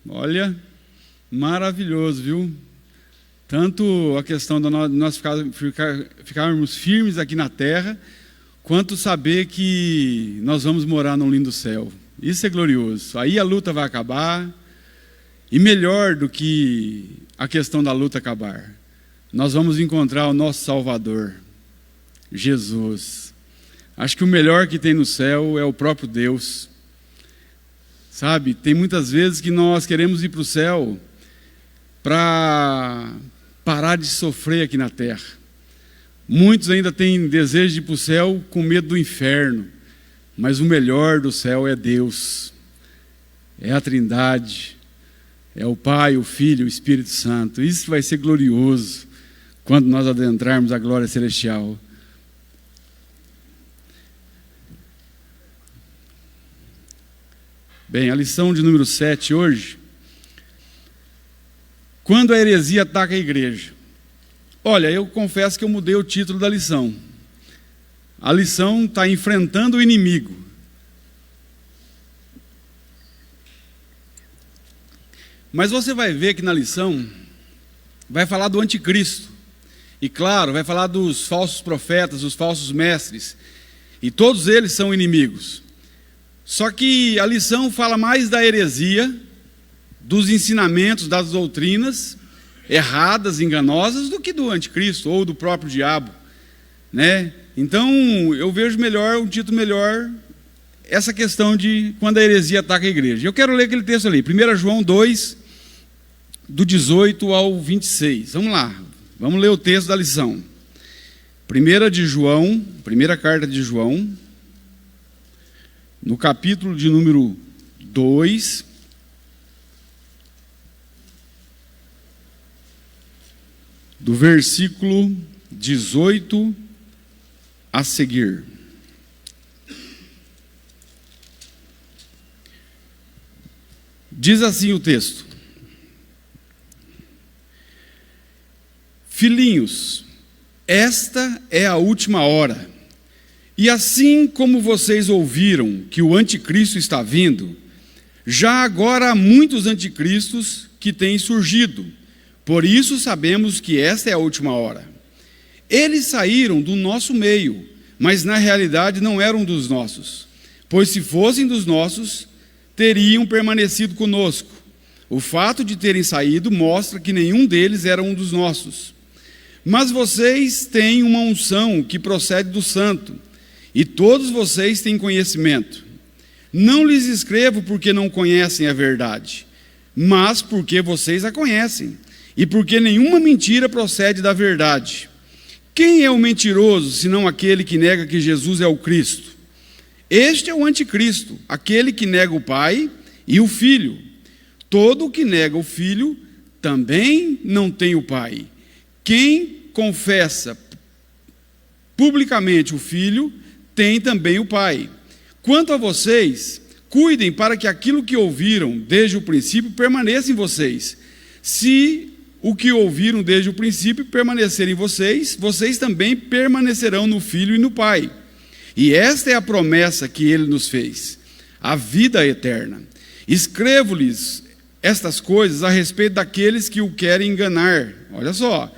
Olha, maravilhoso, viu? Tanto a questão de nós ficarmos firmes aqui na terra, quanto saber que nós vamos morar num lindo céu. Isso é glorioso. Aí a luta vai acabar, e melhor do que a questão da luta acabar, nós vamos encontrar o nosso Salvador, Jesus. Acho que o melhor que tem no céu é o próprio Deus. Sabe, tem muitas vezes que nós queremos ir para o céu para parar de sofrer aqui na terra. Muitos ainda têm desejo de ir para o céu com medo do inferno, mas o melhor do céu é Deus, é a Trindade, é o Pai, o Filho, o Espírito Santo. Isso vai ser glorioso quando nós adentrarmos a glória celestial. Bem, a lição de número 7 hoje. Quando a heresia ataca a igreja. Olha, eu confesso que eu mudei o título da lição. A lição está enfrentando o inimigo. Mas você vai ver que na lição vai falar do anticristo. E claro, vai falar dos falsos profetas, dos falsos mestres. E todos eles são inimigos. Só que a lição fala mais da heresia, dos ensinamentos, das doutrinas erradas, enganosas, do que do anticristo ou do próprio diabo, né? Então, eu vejo melhor, um título melhor, essa questão de quando a heresia ataca a igreja. Eu quero ler aquele texto ali, 1 João 2, do 18 ao 26. Vamos lá, vamos ler o texto da lição. Primeira carta de João, no capítulo de número 2, do versículo 18 a seguir. Diz assim o texto: Filhinhos, esta é a última hora. E assim como vocês ouviram que o anticristo está vindo, já agora há muitos anticristos que têm surgido. Por isso sabemos que esta é a última hora. Eles saíram do nosso meio, mas na realidade não eram dos nossos. Pois se fossem dos nossos, teriam permanecido conosco. O fato de terem saído mostra que nenhum deles era um dos nossos. Mas vocês têm uma unção que procede do Santo, e todos vocês têm conhecimento. Não lhes escrevo porque não conhecem a verdade, mas porque vocês a conhecem, e porque nenhuma mentira procede da verdade. Quem é o mentiroso, senão aquele que nega que Jesus é o Cristo? Este é o anticristo, aquele que nega o Pai e o Filho. Todo o que nega o Filho também não tem o Pai. Quem confessa publicamente o Filho tem também o Pai. Quanto a vocês, cuidem para que aquilo que ouviram desde o princípio permaneça em vocês. Se o que ouviram desde o princípio permanecer em vocês, vocês também permanecerão no Filho e no Pai. E esta é a promessa que Ele nos fez, a vida eterna. Escrevo-lhes estas coisas a respeito daqueles que o querem enganar. Olha só.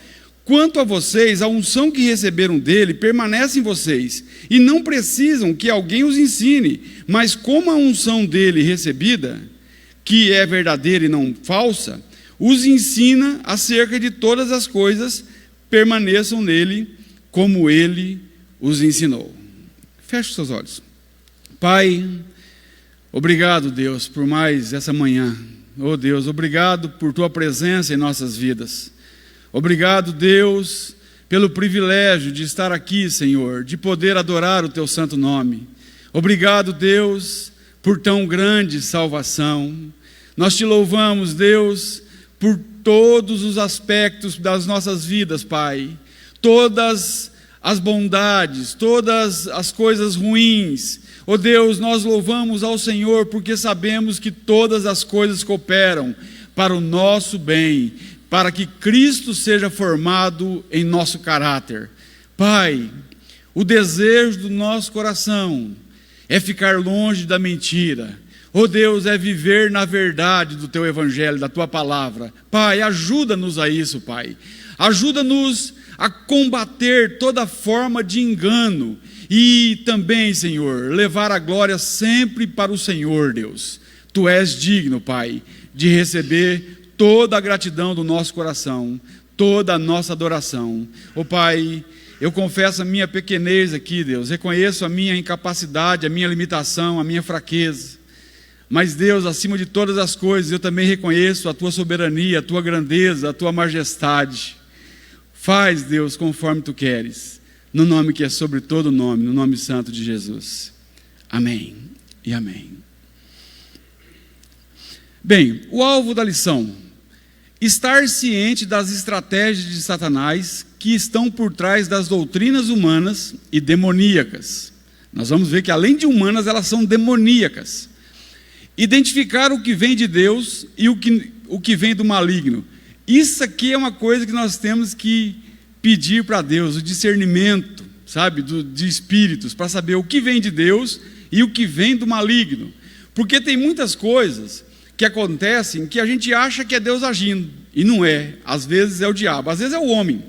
Quanto a vocês, a unção que receberam dele permanece em vocês, e não precisam que alguém os ensine, mas como a unção dele recebida, que é verdadeira e não falsa, os ensina acerca de todas as coisas, permaneçam nele como ele os ensinou. Feche os seus olhos. Pai, obrigado, Deus, por mais essa manhã. Oh Deus, obrigado por tua presença em nossas vidas. Obrigado, Deus, pelo privilégio de estar aqui, Senhor, de poder adorar o Teu santo nome. Obrigado, Deus, por tão grande salvação. Nós Te louvamos, Deus, por todos os aspectos das nossas vidas, Pai. Todas as bondades, todas as coisas ruins. Oh Deus, nós louvamos ao Senhor porque sabemos que todas as coisas cooperam para o nosso bem, para que Cristo seja formado em nosso caráter. Pai, o desejo do nosso coração é ficar longe da mentira. Oh Deus, é viver na verdade do Teu Evangelho, da Tua Palavra. Pai, ajuda-nos a isso, Pai. Ajuda-nos a combater toda forma de engano. E também, Senhor, levar a glória sempre para o Senhor, Deus. Tu és digno, Pai, de receber toda a gratidão do nosso coração, toda a nossa adoração. Oh Pai, eu confesso a minha pequenez aqui, Deus. Reconheço a minha incapacidade, a minha limitação, a minha fraqueza. Mas Deus, acima de todas as coisas, eu também reconheço a Tua soberania, a Tua grandeza, a Tua majestade. Faz, Deus, conforme Tu queres, no nome que é sobre todo nome, no nome santo de Jesus. Amém e amém. Bem, o alvo da lição: estar ciente das estratégias de Satanás que estão por trás das doutrinas humanas e demoníacas. Nós vamos ver que além de humanas, elas são demoníacas. Identificar o que vem de Deus e o que vem do maligno. Isso aqui é uma coisa que nós temos que pedir para Deus, o discernimento, sabe, de espíritos, para saber o que vem de Deus e o que vem do maligno. Porque tem muitas coisas que acontecem que a gente acha que é Deus agindo, e não é. Às vezes é o diabo, às vezes é o homem.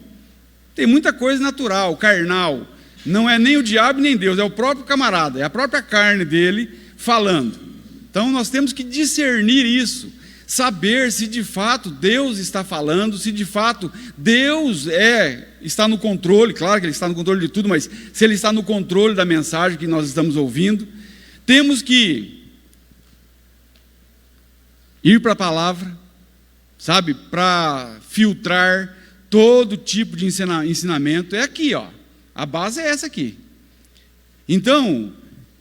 Tem muita coisa natural, carnal. Não é nem o diabo nem Deus, é o próprio camarada, é a própria carne dele falando. Então nós temos que discernir isso, saber se de fato Deus está falando, se de fato Deus está no controle. Claro que Ele está no controle de tudo, mas se Ele está no controle da mensagem que nós estamos ouvindo. Temos que ir para a palavra, sabe, para filtrar todo tipo de ensinamento. É aqui, ó, a base é essa aqui. Então,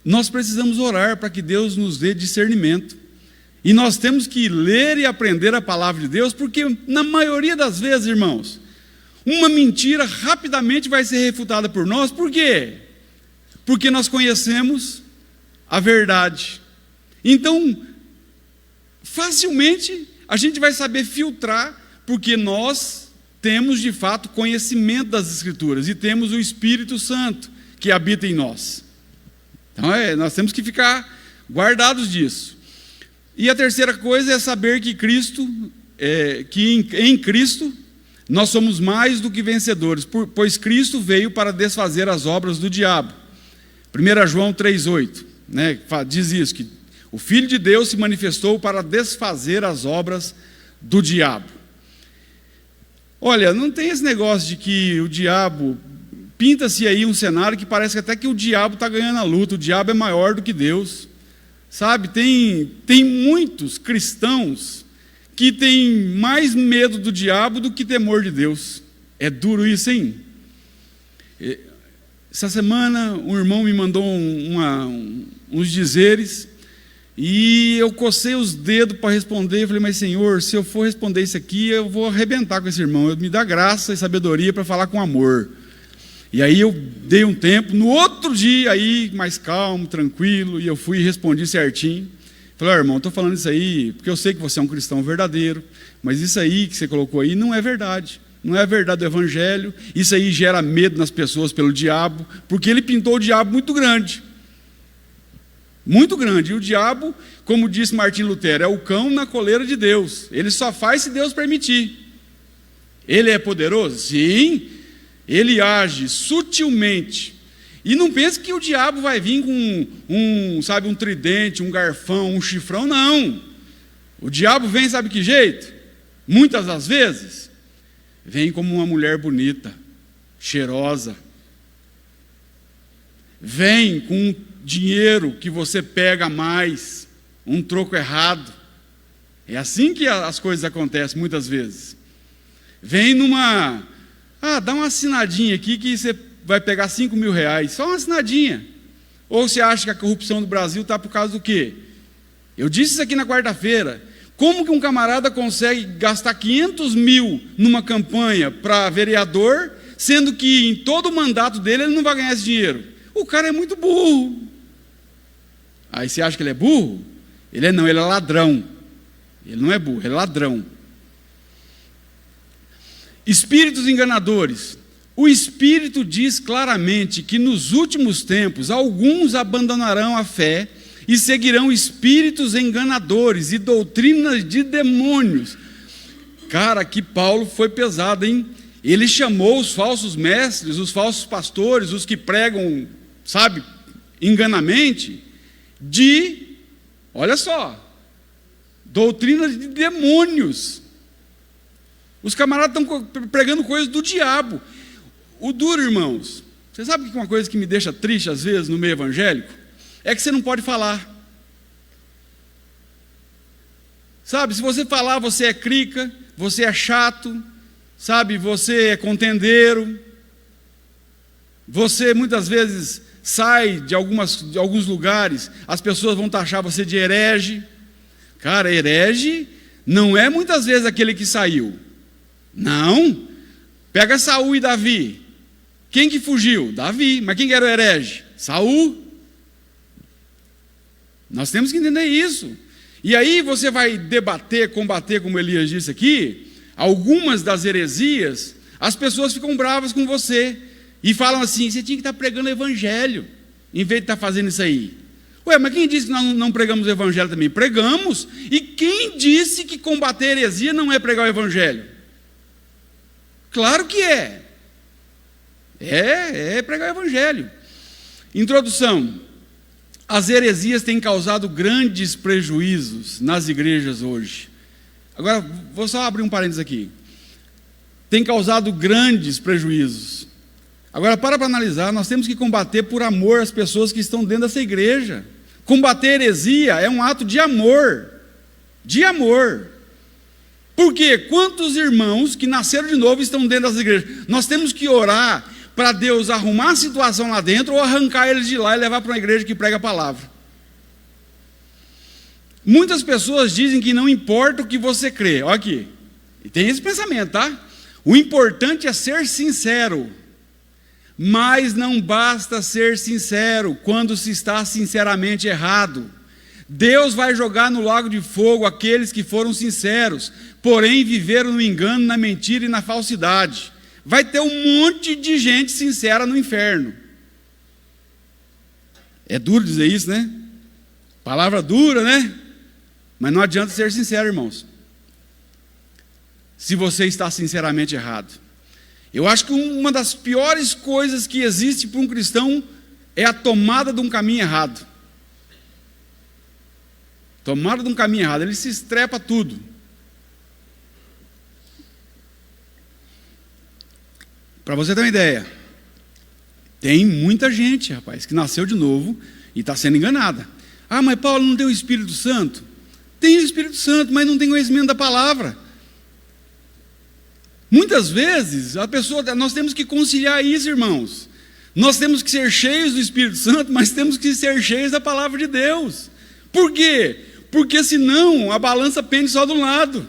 nós precisamos orar para que Deus nos dê discernimento. E nós temos que ler e aprender a palavra de Deus, porque na maioria das vezes, irmãos, uma mentira rapidamente vai ser refutada por nós. Por quê? Porque nós conhecemos a verdade. Então, facilmente a gente vai saber filtrar, porque nós temos de fato conhecimento das Escrituras e temos o Espírito Santo que habita em nós. Então nós temos que ficar guardados disso. E a terceira coisa é saber que em Cristo nós somos mais do que vencedores, pois Cristo veio para desfazer as obras do diabo. 1 João 3,8, né, diz isso, que o Filho de Deus se manifestou para desfazer as obras do diabo. Olha, não tem esse negócio de que o diabo... Pinta-se aí um cenário que parece até que o diabo está ganhando a luta, o diabo é maior do que Deus. Sabe, tem muitos cristãos que têm mais medo do diabo do que temor de Deus. É duro isso, hein? Essa semana um irmão me mandou uns dizeres e eu cocei os dedos para responder. Eu falei, mas Senhor, se eu for responder isso aqui, eu vou arrebentar com esse irmão. Me dá graça e sabedoria para falar com amor. E aí eu dei um tempo, no outro dia, aí mais calmo, tranquilo, e eu fui e respondi certinho. Falei, irmão, estou falando isso aí porque eu sei que você é um cristão verdadeiro, mas isso aí que você colocou aí não é verdade. Não é a verdade do Evangelho. Isso aí gera medo nas pessoas pelo diabo, porque ele pintou o diabo muito grande. Muito grande. E o diabo, como disse Martim Lutero, é o cão na coleira de Deus. Ele só faz se Deus permitir. Ele é poderoso? Sim. Ele age sutilmente. E não pense que o diabo vai vir com um tridente, um garfão, um chifrão, não. O diabo vem, sabe que jeito? Muitas das vezes, vem como uma mulher bonita, cheirosa. Vem com dinheiro que você pega mais, um troco errado. É assim que as coisas acontecem muitas vezes. Vem dá uma assinadinha aqui que você vai pegar 5 mil reais, só uma assinadinha. Ou você acha que a corrupção do Brasil está por causa do quê? Eu disse isso aqui na quarta-feira. Como que um camarada consegue gastar 500 mil numa campanha para vereador, sendo que em todo o mandato dele ele não vai ganhar esse dinheiro? O cara é muito burro. Aí você acha que ele é burro? Ele é ladrão. Ele não é burro, ele é ladrão. Espíritos enganadores. O Espírito diz claramente que nos últimos tempos alguns abandonarão a fé e seguirão espíritos enganadores e doutrinas de demônios. Cara, aqui Paulo foi pesado, hein? Ele chamou os falsos mestres, os falsos pastores, os que pregam, sabe, enganamente, olha só, doutrinas de demônios. Os camaradas estão pregando coisas do diabo. O duro, irmãos, você sabe que uma coisa que me deixa triste às vezes no meio evangélico? É que você não pode falar. Sabe, se você falar, você é crica, você é chato, sabe, você é contendeiro, você muitas vezes sai de alguns lugares, as pessoas vão taxar você de herege. Cara, herege não é muitas vezes aquele que saiu. Não. Pega Saul e Davi. Quem que fugiu? Davi. Mas quem que era o herege? Saul. Nós temos que entender isso. E aí você vai debater, combater, como Elias disse aqui, algumas das heresias, as pessoas ficam bravas com você e falam assim: você tinha que estar pregando o evangelho em vez de estar fazendo isso aí. Ué, mas quem disse que nós não pregamos o evangelho também? Pregamos. E quem disse que combater a heresia não é pregar o evangelho? Claro que é. É pregar o evangelho. Introdução. As heresias têm causado grandes prejuízos nas igrejas hoje. Agora, vou só abrir um parênteses aqui. Tem causado grandes prejuízos. Agora, para analisar, nós temos que combater por amor as pessoas que estão dentro dessa igreja. Combater a heresia é um ato de amor. De amor. Por quê? Quantos irmãos que nasceram de novo estão dentro das igrejas? Nós temos que orar para Deus arrumar a situação lá dentro ou arrancar eles de lá e levar para uma igreja que prega a palavra. Muitas pessoas dizem que não importa o que você crê. Olha aqui. E tem esse pensamento, tá? O importante é ser sincero. Mas não basta ser sincero quando se está sinceramente errado. Deus vai jogar no lago de fogo aqueles que foram sinceros, porém viveram no engano, na mentira e na falsidade. Vai ter um monte de gente sincera no inferno. É duro dizer isso, né? Palavra dura, né? Mas não adianta ser sincero, irmãos, se você está sinceramente errado. Eu acho que uma das piores coisas que existe para um cristão é a tomada de um caminho errado. Tomada de um caminho errado, ele se estrepa tudo. Para você ter uma ideia, tem muita gente, rapaz, que nasceu de novo e está sendo enganada. Ah, mas Paulo não tem o Espírito Santo? Tem o Espírito Santo, mas não tem conhecimento da palavra. Muitas vezes, nós temos que conciliar isso, irmãos. Nós temos que ser cheios do Espírito Santo, mas temos que ser cheios da palavra de Deus. Por quê? Porque senão a balança pende só de um lado.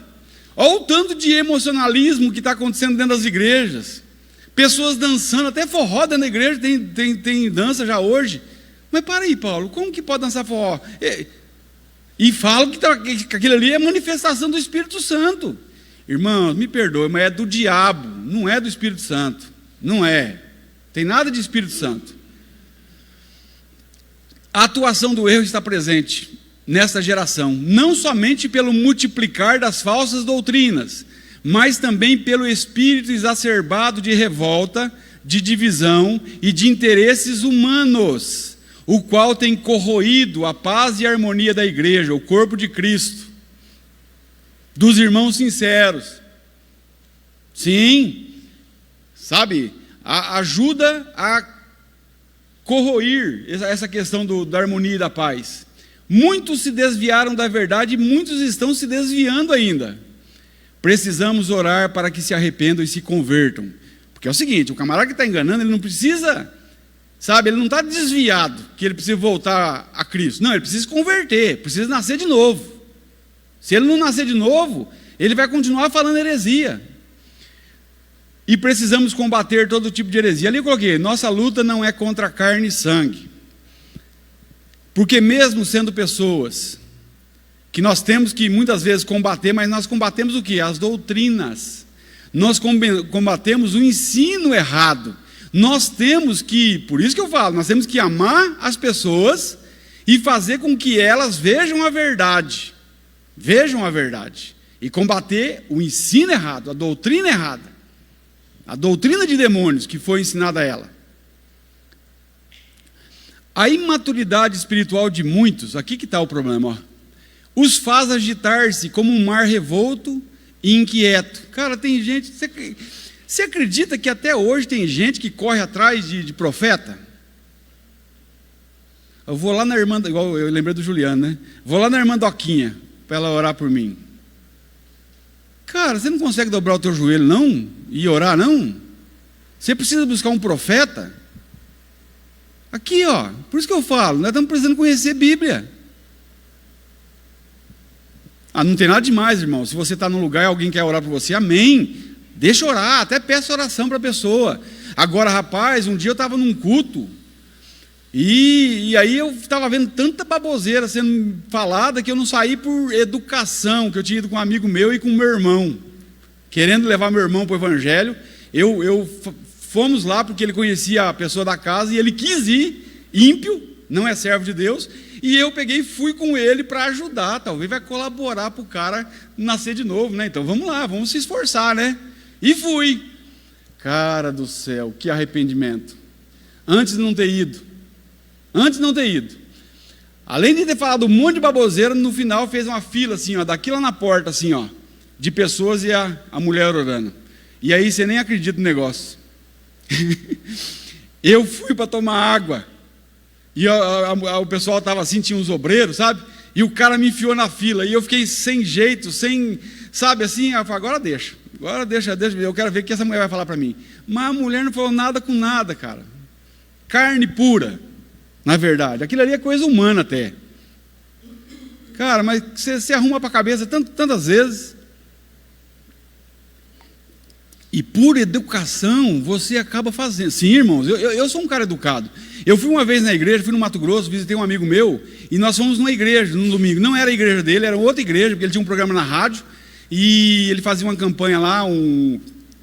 Olha o tanto de emocionalismo que está acontecendo dentro das igrejas. Pessoas dançando, até forró dentro da igreja, tem dança já hoje. Mas para aí, Paulo, como que pode dançar forró? E falam que aquilo ali é manifestação do Espírito Santo. Irmãos, me perdoe, mas é do diabo, não é do Espírito Santo. Não é. Tem nada de Espírito Santo. A atuação do erro está presente nesta geração, não somente pelo multiplicar das falsas doutrinas, mas também pelo espírito exacerbado de revolta, de divisão e de interesses humanos, o qual tem corroído a paz e a harmonia da igreja, o corpo de Cristo, dos irmãos sinceros. Sim, sabe, ajuda a corroir essa questão da harmonia e da paz. Muitos se desviaram da verdade e muitos estão se desviando ainda. Precisamos orar para que se arrependam e se convertam. Porque é o seguinte, o camarada que está enganando, ele não precisa, sabe, ele não está desviado, que ele precisa voltar a Cristo. Não, ele precisa se converter, precisa nascer de novo. Se ele não nascer de novo, ele vai continuar falando heresia. E precisamos combater todo tipo de heresia. Ali eu coloquei, nossa luta não é contra carne e sangue. Porque mesmo sendo pessoas que nós temos que muitas vezes combater, mas nós combatemos o quê? As doutrinas. Nós combatemos o ensino errado. Nós temos que, por isso que eu falo, nós temos que amar as pessoas e fazer com que elas vejam a verdade, e combater o ensino errado, a doutrina errada, a doutrina de demônios que foi ensinada a ela. A imaturidade espiritual de muitos, aqui que está o problema, ó, os faz agitar-se como um mar revolto e inquieto. Cara, tem gente, você acredita que até hoje tem gente que corre atrás de profeta? Eu vou lá na irmã, igual eu lembrei do Juliano, né? Vou lá na irmã Doquinha, para ela orar por mim. Cara, você não consegue dobrar o teu joelho, não? E orar, não? Você precisa buscar um profeta? Aqui, ó, por isso que eu falo, nós estamos precisando conhecer a Bíblia. Não tem nada demais, irmão. Se você está num lugar e alguém quer orar por você, amém. Deixa orar, até peça oração para a pessoa. Agora, rapaz, um dia eu estava num culto, e aí eu estava vendo tanta baboseira sendo falada que eu não saí por educação, que eu tinha ido com um amigo meu e com meu irmão, querendo levar meu irmão para o evangelho. Fomos lá porque ele conhecia a pessoa da casa e ele quis ir, ímpio, não é servo de Deus, e eu peguei e fui com ele para ajudar, talvez vai colaborar para o cara nascer de novo, né? Então vamos lá, vamos se esforçar, né? E fui. Cara do céu, que arrependimento. Antes de não ter ido. Além de ter falado um monte de baboseira, no final fez uma fila assim, ó, daqui lá na porta, assim, ó, de pessoas e a mulher orando. E aí você nem acredita no negócio. Eu fui para tomar água. E o pessoal estava assim, tinha uns obreiros, sabe? E o cara me enfiou na fila. E eu fiquei sem jeito, sabe assim? Eu falei, agora deixa, eu quero ver o que essa mulher vai falar para mim. Mas a mulher não falou nada com nada, cara. Carne pura, na verdade. Aquilo ali é coisa humana até. Cara, mas você arruma para a cabeça tantas vezes. E por educação você acaba fazendo. Sim, irmãos, eu sou um cara educado. Eu fui uma vez na igreja, fui no Mato Grosso, visitei um amigo meu, e nós fomos numa igreja, num domingo. Não era a igreja dele, era outra igreja, porque ele tinha um programa na rádio, e ele fazia uma campanha lá,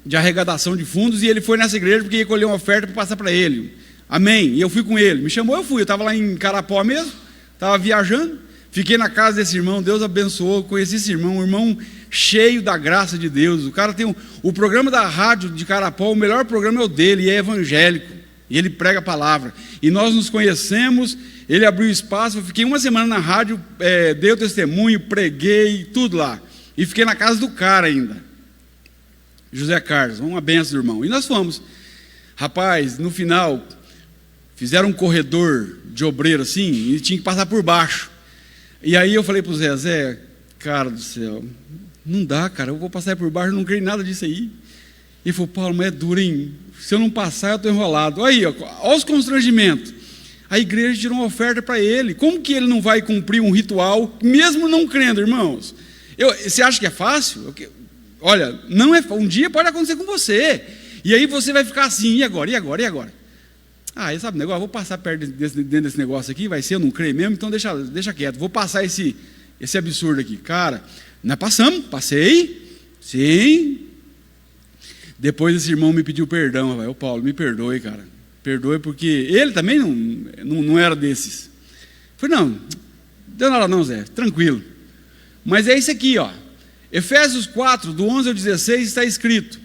de arrecadação de fundos, e ele foi nessa igreja porque ia colher uma oferta para passar para ele. Amém. E eu fui com ele. Me chamou, eu fui. Eu estava lá em Carapó mesmo, estava viajando, fiquei na casa desse irmão, Deus abençoou, conheci esse irmão, um irmão cheio da graça de Deus. O cara tem o programa da rádio de Carapó, o melhor programa é o dele, e é evangélico, e ele prega a palavra, e nós nos conhecemos. Ele abriu espaço, eu fiquei uma semana na rádio, dei o testemunho, preguei, tudo lá, e fiquei na casa do cara ainda, José Carlos, uma benção do irmão. E nós fomos, rapaz, no final fizeram um corredor de obreiro assim, e tinha que passar por baixo. E aí eu falei para o Zé, cara do céu, não dá, cara, eu vou passar por baixo, eu não creio em nada disso aí. Ele falou, Paulo, mas é duro, hein? Se eu não passar, eu estou enrolado. Aí, ó, olha os constrangimentos. A igreja tirou uma oferta para ele. Como que ele não vai cumprir um ritual, mesmo não crendo, irmãos? Você acha que é fácil? Olha, não é. Um dia pode acontecer com você. E aí você vai ficar assim, e agora? Aí sabe o negócio? Vou passar dentro desse negócio aqui, vai ser, eu não creio mesmo, então deixa quieto. Vou passar esse absurdo aqui. Cara, nós passei, sim. Depois esse irmão me pediu perdão, rapaz. Paulo, me perdoe, cara. Perdoe, porque ele também não era desses. Eu falei, não deu nada não, Zé, tranquilo. Mas é isso aqui, ó. Efésios 4, do 11 ao 16, está escrito: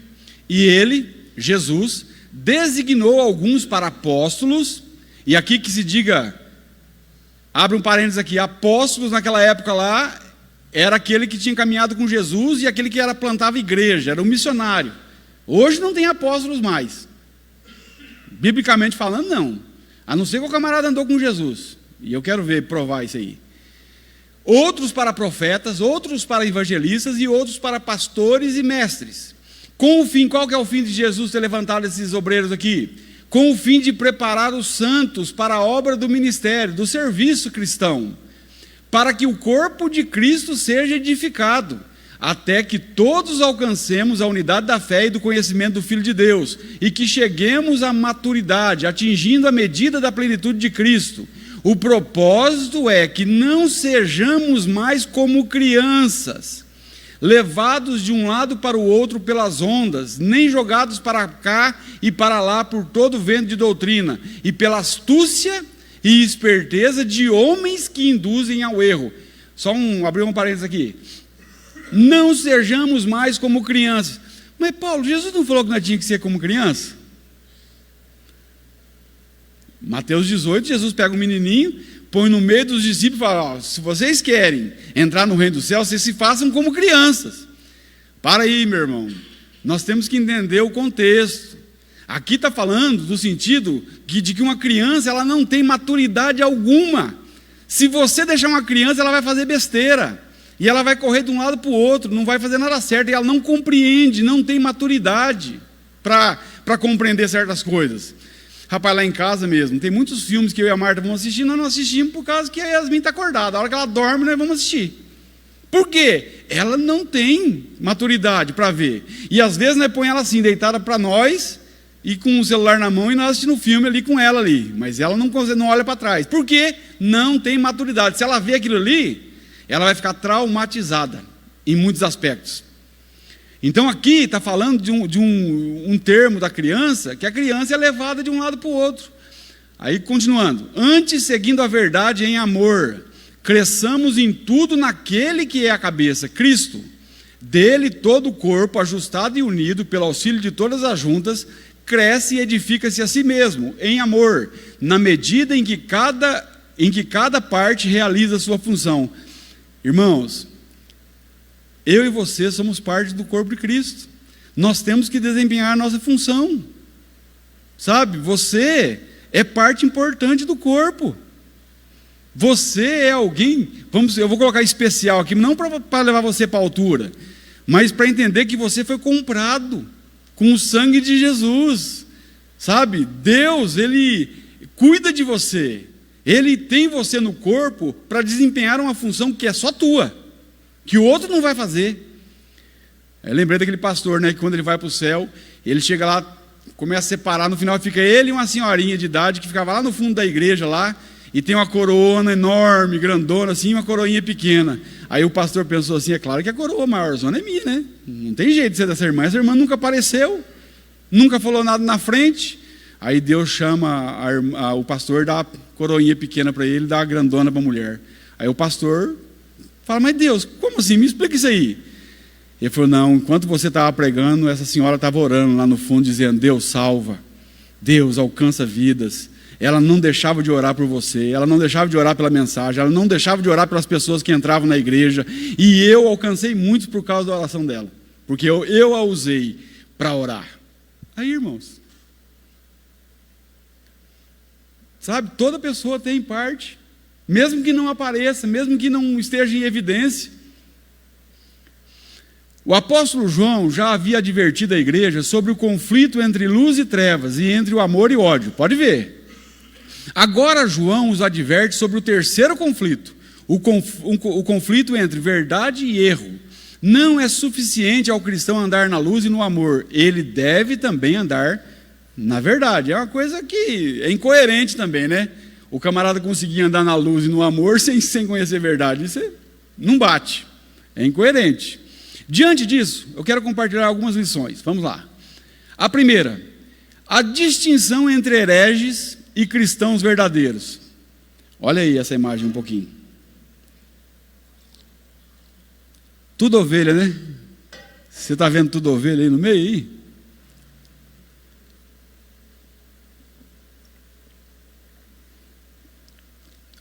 e ele, Jesus, designou alguns para apóstolos, e aqui que se diga, abre um parênteses aqui, apóstolos naquela época lá, era aquele que tinha caminhado com Jesus e aquele que plantava igreja, era um missionário. Hoje não tem apóstolos mais, biblicamente falando não, a não ser que o camarada andou com Jesus, e eu quero provar isso aí. Outros para profetas, outros para evangelistas e outros para pastores e mestres. Com o fim, qual que é o fim de Jesus ter levantado esses obreiros aqui? Com o fim de preparar os santos para a obra do ministério, do serviço cristão, para que o corpo de Cristo seja edificado, até que todos alcancemos a unidade da fé e do conhecimento do Filho de Deus, e que cheguemos à maturidade, atingindo a medida da plenitude de Cristo. O propósito é que não sejamos mais como crianças, levados de um lado para o outro pelas ondas, nem jogados para cá e para lá por todo vento de doutrina, e pela astúcia e esperteza de homens que induzem ao erro. Abrir um parênteses aqui. Não sejamos mais como crianças. Mas Paulo, Jesus não falou que nós tínhamos que ser como criança? Mateus 18, Jesus pega um menininho, põe no meio dos discípulos e fala: se vocês querem entrar no reino do céu, vocês se façam como crianças. Para aí, meu irmão. Nós temos que entender o contexto. Aqui está falando do sentido de que uma criança ela não tem maturidade alguma. Se você deixar uma criança, ela vai fazer besteira. E ela vai correr de um lado para o outro, não vai fazer nada certo. E ela não compreende, não tem maturidade para compreender certas coisas. Rapaz, lá em casa mesmo, tem muitos filmes que eu e a Marta vamos assistir, nós não assistimos por causa que a Yasmin está acordada. A hora que ela dorme, nós vamos assistir. Por quê? Ela não tem maturidade para ver. E às vezes nós põe ela assim, deitada para nós, e com o celular na mão, e nós assistindo o filme ali com ela ali. Mas ela não olha para trás. Por quê? Não tem maturidade. Se ela vê aquilo ali, ela vai ficar traumatizada em muitos aspectos. Então aqui está falando de um termo da criança, que a criança é levada de um lado para o outro. Aí continuando, antes seguindo a verdade em amor, cresçamos em tudo naquele que é a cabeça, Cristo. Dele todo o corpo, ajustado e unido pelo auxílio de todas as juntas, cresce e edifica-se a si mesmo, em amor, na medida em que cada parte realiza a sua função. Irmãos, eu e você somos parte do corpo de Cristo. Nós temos que desempenhar a nossa função. Sabe, você é parte importante do corpo. Você é alguém, eu vou colocar especial aqui, não para levar você para a altura, mas para entender que você foi comprado com o sangue de Jesus. Sabe, Deus, Ele cuida de você. Ele tem você no corpo para desempenhar uma função que é só tua, que o outro não vai fazer. Eu lembrei daquele pastor, né, que quando ele vai para o céu, ele chega lá, começa a separar, no final fica ele e uma senhorinha de idade que ficava lá no fundo da igreja lá, e tem uma coroa enorme, grandona assim, uma coroinha pequena. Aí o pastor pensou assim: é claro que a coroa maiorzona é minha, né? Não tem jeito de ser dessa irmã. Essa irmã nunca apareceu, nunca falou nada na frente. Aí Deus chama o pastor, dá a coroinha pequena para ele, dá a grandona para a mulher. Aí o pastor fala: mas Deus, como assim? Me explica isso aí. Ele falou: não, enquanto você estava pregando, essa senhora estava orando lá no fundo, dizendo: Deus salva, Deus alcança vidas. Ela não deixava de orar por você, ela não deixava de orar pela mensagem, ela não deixava de orar pelas pessoas que entravam na igreja, e eu alcancei muitos por causa da oração dela, porque eu a usei para orar. Aí, irmãos, sabe, toda pessoa tem parte, mesmo que não apareça, mesmo que não esteja em evidência. O apóstolo João já havia advertido a igreja sobre o conflito entre luz e trevas, e entre o amor e ódio, pode ver. Agora João os adverte sobre o terceiro conflito, o conflito entre verdade e erro. Não é suficiente ao cristão andar na luz e no amor, ele deve também andar na verdade. É uma coisa que é incoerente também, né? O camarada conseguir andar na luz e no amor sem conhecer a verdade, isso não bate, é incoerente. Diante disso, eu quero compartilhar algumas lições, vamos lá. A primeira, a distinção entre hereges e cristãos verdadeiros. Olha aí essa imagem um pouquinho. Tudo ovelha, né? Você está vendo tudo ovelha aí no meio aí?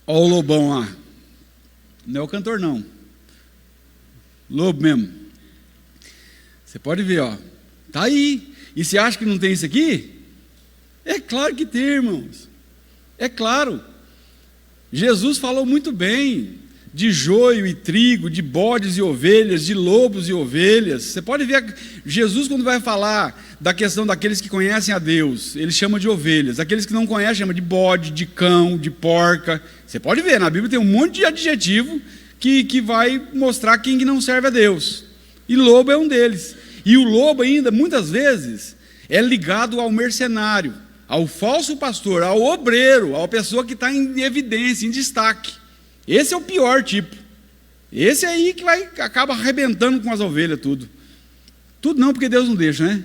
Olha o lobão lá. Não é o cantor não. Lobo mesmo. Você pode ver, ó. Está aí. E você acha que não tem isso aqui? É claro que tem, irmãos. É claro. Jesus falou muito bem de joio e trigo, de bodes e ovelhas, de lobos e ovelhas. Você pode ver, Jesus quando vai falar da questão daqueles que conhecem a Deus, ele chama de ovelhas. Aqueles que não conhecem, chama de bode, de cão, de porca. Você pode ver, na Bíblia tem um monte de adjetivo que vai mostrar quem que não serve a Deus. E lobo é um deles. E o lobo ainda, muitas vezes, é ligado ao mercenário, ao falso pastor, ao obreiro, à pessoa que está em evidência, em destaque. Esse é o pior tipo. Esse aí que acaba arrebentando com as ovelhas tudo. Tudo não, porque Deus não deixa, né?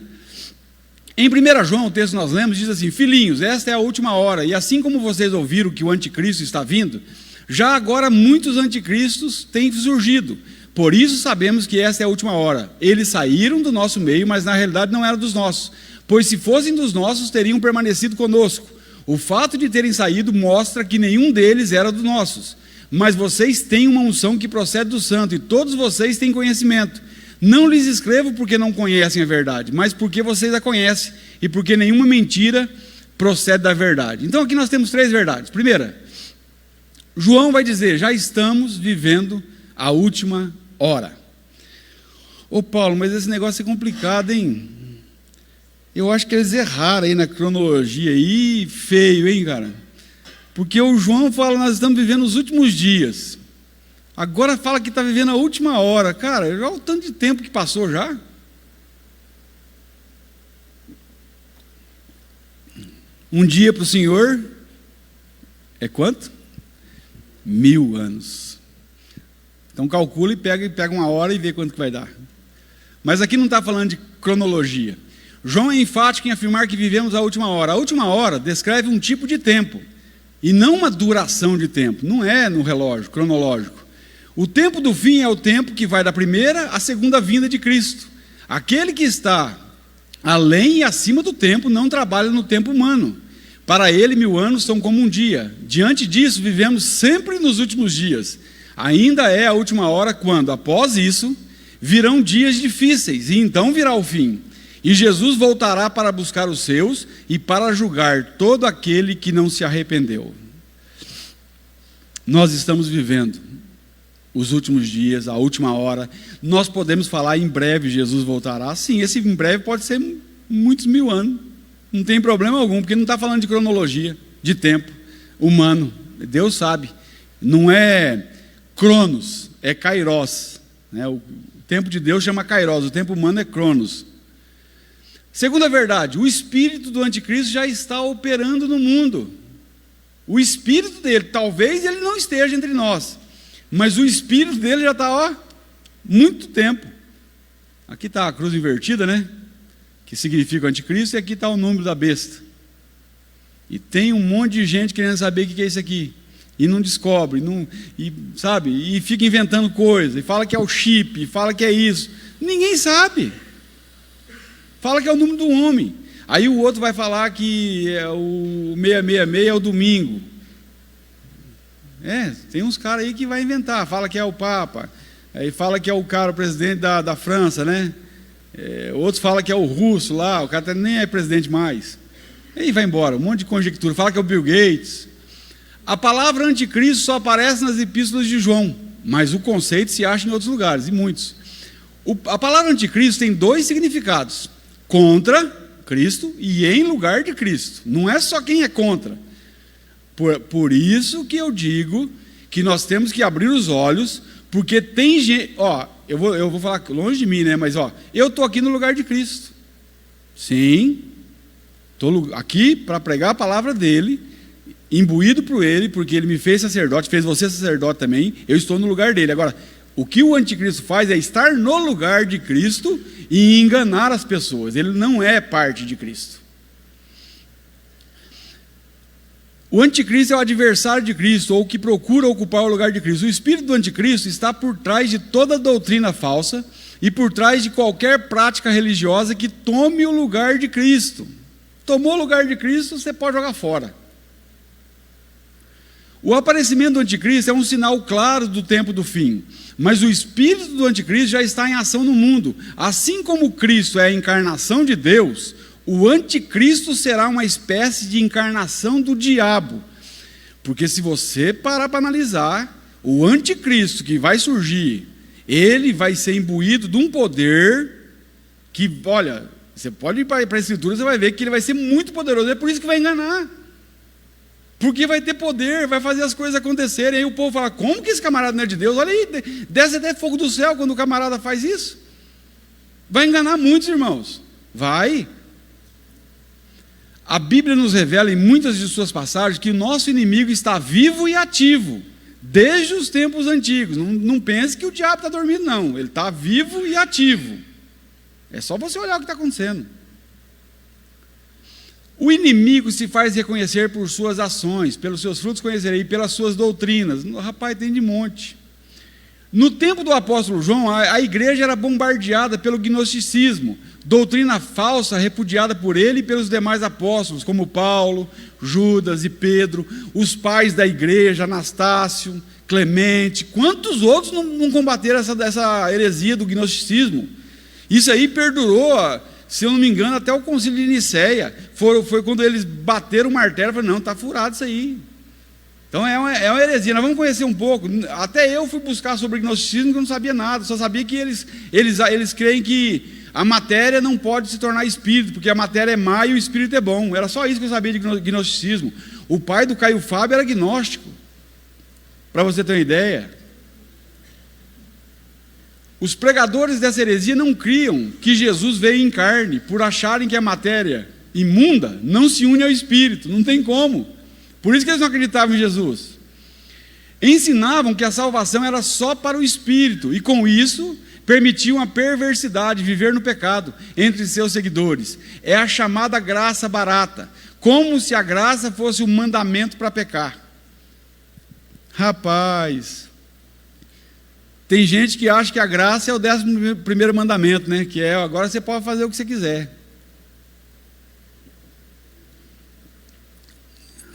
Em 1 João, o texto que nós lemos, diz assim: filhinhos, esta é a última hora, e assim como vocês ouviram que o anticristo está vindo, já agora muitos anticristos têm surgido. Por isso sabemos que esta é a última hora. Eles saíram do nosso meio, mas na realidade não eram dos nossos, pois se fossem dos nossos, teriam permanecido conosco. O fato de terem saído mostra que nenhum deles era dos nossos. Mas vocês têm uma unção que procede do santo, e todos vocês têm conhecimento. Não lhes escrevo porque não conhecem a verdade, mas porque vocês a conhecem, e porque nenhuma mentira procede da verdade. Então aqui nós temos 3 verdades. Primeira, João vai dizer: já estamos vivendo a última hora. Ô Paulo, mas esse negócio é complicado, hein? Eu acho que eles erraram aí na cronologia, aí feio, hein, cara? Porque o João fala: nós estamos vivendo os últimos dias. Agora fala que está vivendo a última hora. Cara, olha o tanto de tempo que passou já. Um dia para o Senhor é quanto? 1000 anos. Então calcula e pega uma hora e vê quanto que vai dar. Mas aqui não está falando de cronologia. João é enfático em afirmar que vivemos a última hora. A última hora descreve um tipo de tempo, e não uma duração de tempo. Não é no relógio cronológico. O tempo do fim é o tempo que vai da primeira à segunda vinda de Cristo. Aquele que está além e acima do tempo não trabalha no tempo humano. Para ele 1000 anos são como um dia. Diante disso, vivemos sempre nos últimos dias. Ainda é a última hora quando, após isso, virão dias difíceis, e então virá o fim. E Jesus voltará para buscar os seus e para julgar todo aquele que não se arrependeu. Nós estamos vivendo os últimos dias, a última hora. Nós podemos falar: em breve Jesus voltará. Sim, esse em breve pode ser muitos 1000 anos. Não tem problema algum, porque não está falando de cronologia, de tempo humano. Deus sabe. Não é Cronos, é Kairos, né? O tempo de Deus chama Kairos, o tempo humano é Cronos. Segunda verdade, o espírito do anticristo já está operando no mundo. O espírito dele, talvez ele não esteja entre nós, mas o espírito dele já está, muito tempo. Aqui está a cruz invertida, né? Que significa o anticristo, e aqui está o número da besta. E tem um monte de gente querendo saber o que é isso aqui, e não descobre, sabe? E fica inventando coisa, e fala que é o chip, e fala que é isso. Ninguém sabe. Fala que é o número do homem. Aí o outro vai falar que é o 666 é o domingo. Tem uns caras aí que vai inventar, fala que é o Papa, aí fala que é o cara, o presidente da França, né? Outros falam que é o russo lá, o cara nem é presidente mais. Aí vai embora, um monte de conjectura, fala que é o Bill Gates. A palavra anticristo só aparece nas epístolas de João, mas o conceito se acha em outros lugares, e muitos. A palavra anticristo tem 2 significados: contra Cristo e em lugar de Cristo. Não é só quem é contra. Por isso que eu digo que nós temos que abrir os olhos, porque tem gente, eu vou falar longe de mim, né? Mas eu estou aqui no lugar de Cristo. Sim, estou aqui para pregar a palavra dele, imbuído por ele, porque ele me fez sacerdote, fez você sacerdote também, eu estou no lugar dele. Agora, o que o anticristo faz é estar no lugar de Cristo e enganar as pessoas. Ele não é parte de Cristo. O anticristo é o adversário de Cristo, ou o que procura ocupar o lugar de Cristo. O espírito do anticristo está por trás de toda doutrina falsa e por trás de qualquer prática religiosa que tome o lugar de Cristo. Tomou o lugar de Cristo, você pode jogar fora. O aparecimento do anticristo é um sinal claro do tempo do fim, mas o espírito do anticristo já está em ação no mundo. Assim como Cristo é a encarnação de Deus, o anticristo será uma espécie de encarnação do diabo. Porque se você parar para analisar, o anticristo que vai surgir, ele vai ser imbuído de um poder que, olha, você pode ir para a Escritura, você vai ver que ele vai ser muito poderoso. É por isso que vai enganar. Porque vai ter poder, vai fazer as coisas acontecerem. Aí o povo fala: como que esse camarada não é de Deus? Olha aí, desce até fogo do céu quando o camarada faz isso. Vai enganar muitos irmãos. Vai. A Bíblia nos revela em muitas de suas passagens que o nosso inimigo está vivo e ativo, desde os tempos antigos. Não pense que o diabo está dormindo, não. Ele está vivo e ativo. É só você olhar o que está acontecendo. O inimigo se faz reconhecer por suas ações, pelos seus frutos conhecerei, pelas suas doutrinas. Rapaz, tem de monte. No tempo do apóstolo João, a igreja era bombardeada pelo gnosticismo, doutrina falsa repudiada por ele e pelos demais apóstolos, como Paulo, Judas e Pedro, os pais da igreja, Anastácio, Clemente. Quantos outros não combateram essa heresia do gnosticismo? Isso aí perdurou, se eu não me engano, até o concílio de Nicéia. Foi quando eles bateram o martelo e falaram, não, está furado isso aí. Então é uma heresia. Nós vamos conhecer um pouco. Até eu fui buscar sobre gnosticismo, que eu não sabia nada, só sabia que eles creem que a matéria não pode se tornar espírito, porque a matéria é má e o espírito é bom. Era só isso que eu sabia de gnosticismo. O pai do Caio Fábio era gnóstico, para você ter uma ideia. Os pregadores dessa heresia não criam que Jesus veio em carne, por acharem que a matéria imunda não se une ao espírito, não tem como. Por isso que eles não acreditavam em Jesus. Ensinavam que a salvação era só para o espírito, e com isso permitiam a perversidade, viver no pecado, entre seus seguidores. É a chamada graça barata, como se a graça fosse um mandamento para pecar. Rapaz, tem gente que acha que a graça é o 11º mandamento, né? Que é, agora você pode fazer o que você quiser.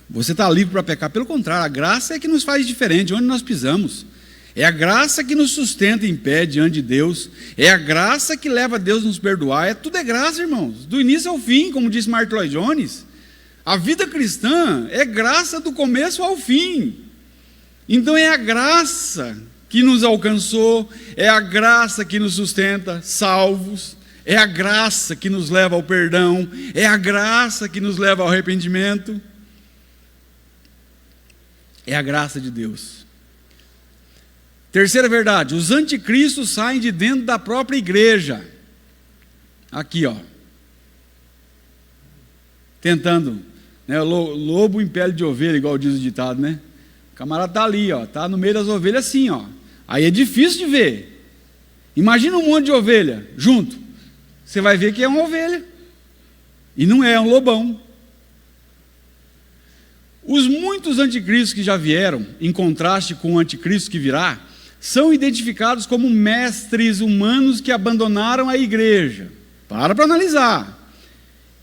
Você está livre para pecar. Pelo contrário, a graça é que nos faz diferente, onde nós pisamos. É a graça que nos sustenta em pé diante de Deus. É a graça que leva a Deus a nos perdoar. Tudo é graça, irmãos, do início ao fim, como disse Martin Lloyd Jones. A vida cristã é graça do começo ao fim. Então é a graça que nos alcançou, é a graça que nos sustenta salvos, é a graça que nos leva ao perdão, é a graça que nos leva ao arrependimento. É a graça de Deus. Terceira verdade, os anticristos saem de dentro da própria igreja. Aqui, ó. Tentando, né, lobo em pele de ovelha, igual diz o ditado, né? O camarada está ali, ó, está no meio das ovelhas assim, ó. Aí é difícil de ver. Imagina um monte de ovelha junto. Você vai ver que é uma ovelha. E não é um lobão. Os muitos anticristos que já vieram, em contraste com o anticristo que virá, são identificados como mestres humanos que abandonaram a igreja. Para analisar.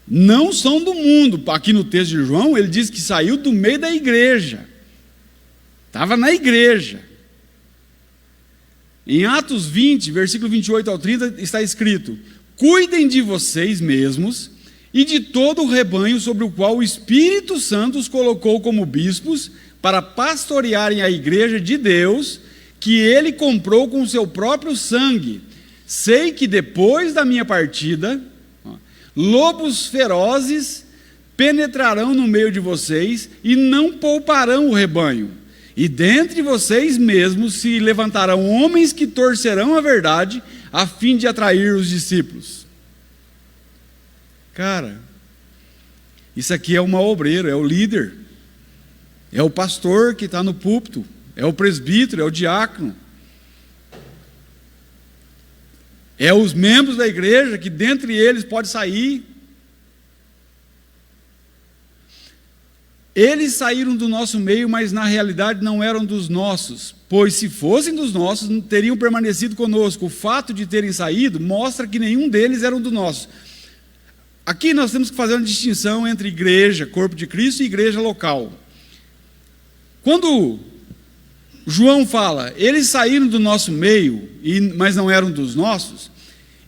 Não são do mundo. Aqui no texto de João, ele diz que saiu do meio da igreja. Estava na igreja. Em Atos 20, versículo 28 ao 30, está escrito: cuidem de vocês mesmos e de todo o rebanho sobre o qual o Espírito Santo os colocou como bispos, para pastorearem a igreja de Deus, que ele comprou com o seu próprio sangue. Sei que depois da minha partida, lobos ferozes penetrarão no meio de vocês e não pouparão o rebanho. E dentre vocês mesmos se levantarão homens que torcerão a verdade, a fim de atrair os discípulos. Cara, isso aqui é uma obreira, é o líder, é o pastor que está no púlpito, é o presbítero, é o diácono, é os membros da igreja, que dentre eles pode sair. Eles saíram do nosso meio, mas na realidade não eram dos nossos, pois se fossem dos nossos, teriam permanecido conosco. O fato de terem saído mostra que nenhum deles eram do nosso. Aqui nós temos que fazer uma distinção entre igreja, corpo de Cristo, e igreja local. Quando João fala, eles saíram do nosso meio, mas não eram dos nossos,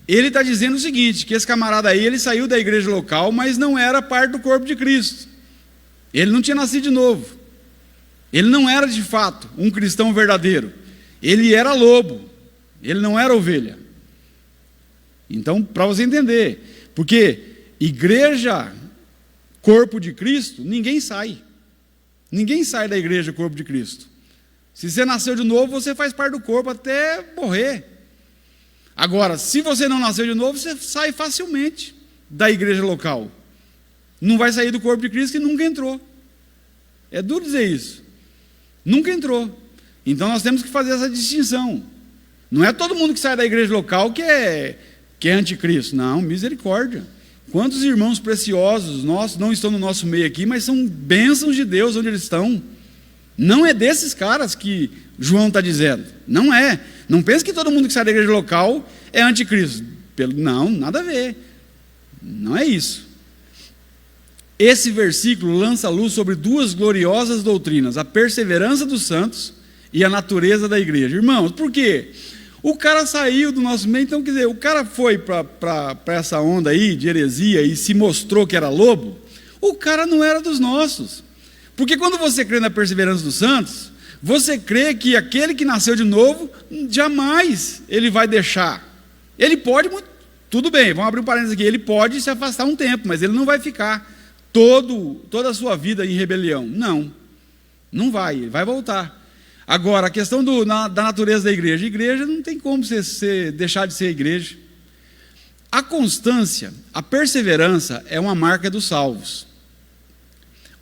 ele está dizendo o seguinte, que esse camarada aí, ele saiu da igreja local, mas não era parte do corpo de Cristo. Ele não tinha nascido de novo. Ele não era de fato um cristão verdadeiro. Ele era lobo. Ele não era ovelha. Então, para você entender, porque igreja, corpo de Cristo, ninguém sai. Ninguém sai da igreja, corpo de Cristo. Se você nasceu de novo, você faz parte do corpo até morrer. Agora, se você não nasceu de novo, você sai facilmente da igreja local. Não vai sair do corpo de Cristo que nunca entrou. É duro dizer isso. Nunca entrou. Então nós temos que fazer essa distinção. Não é todo mundo que sai da igreja local que é anticristo. Não, misericórdia. Quantos irmãos preciosos nossos não estão no nosso meio aqui, mas são bênçãos de Deus onde eles estão. Não é desses caras que João está dizendo. Não é. Não pense que todo mundo que sai da igreja local é anticristo. Não, nada a ver. Não é isso. Esse versículo lança luz sobre duas gloriosas doutrinas: a perseverança dos santos e a natureza da igreja. Irmãos, por quê? O cara saiu do nosso meio, então, quer dizer, o cara foi para essa onda aí de heresia e se mostrou que era lobo. O cara não era dos nossos. Porque quando você crê na perseverança dos santos, você crê que aquele que nasceu de novo, jamais ele vai deixar. Ele pode, tudo bem, vamos abrir um parênteses aqui, ele pode se afastar um tempo, mas ele não vai ficar toda a sua vida em rebelião. Não vai, ele vai voltar. Agora, a questão da natureza da igreja. A igreja não tem como você deixar de ser igreja. A constância, a perseverança é uma marca dos salvos.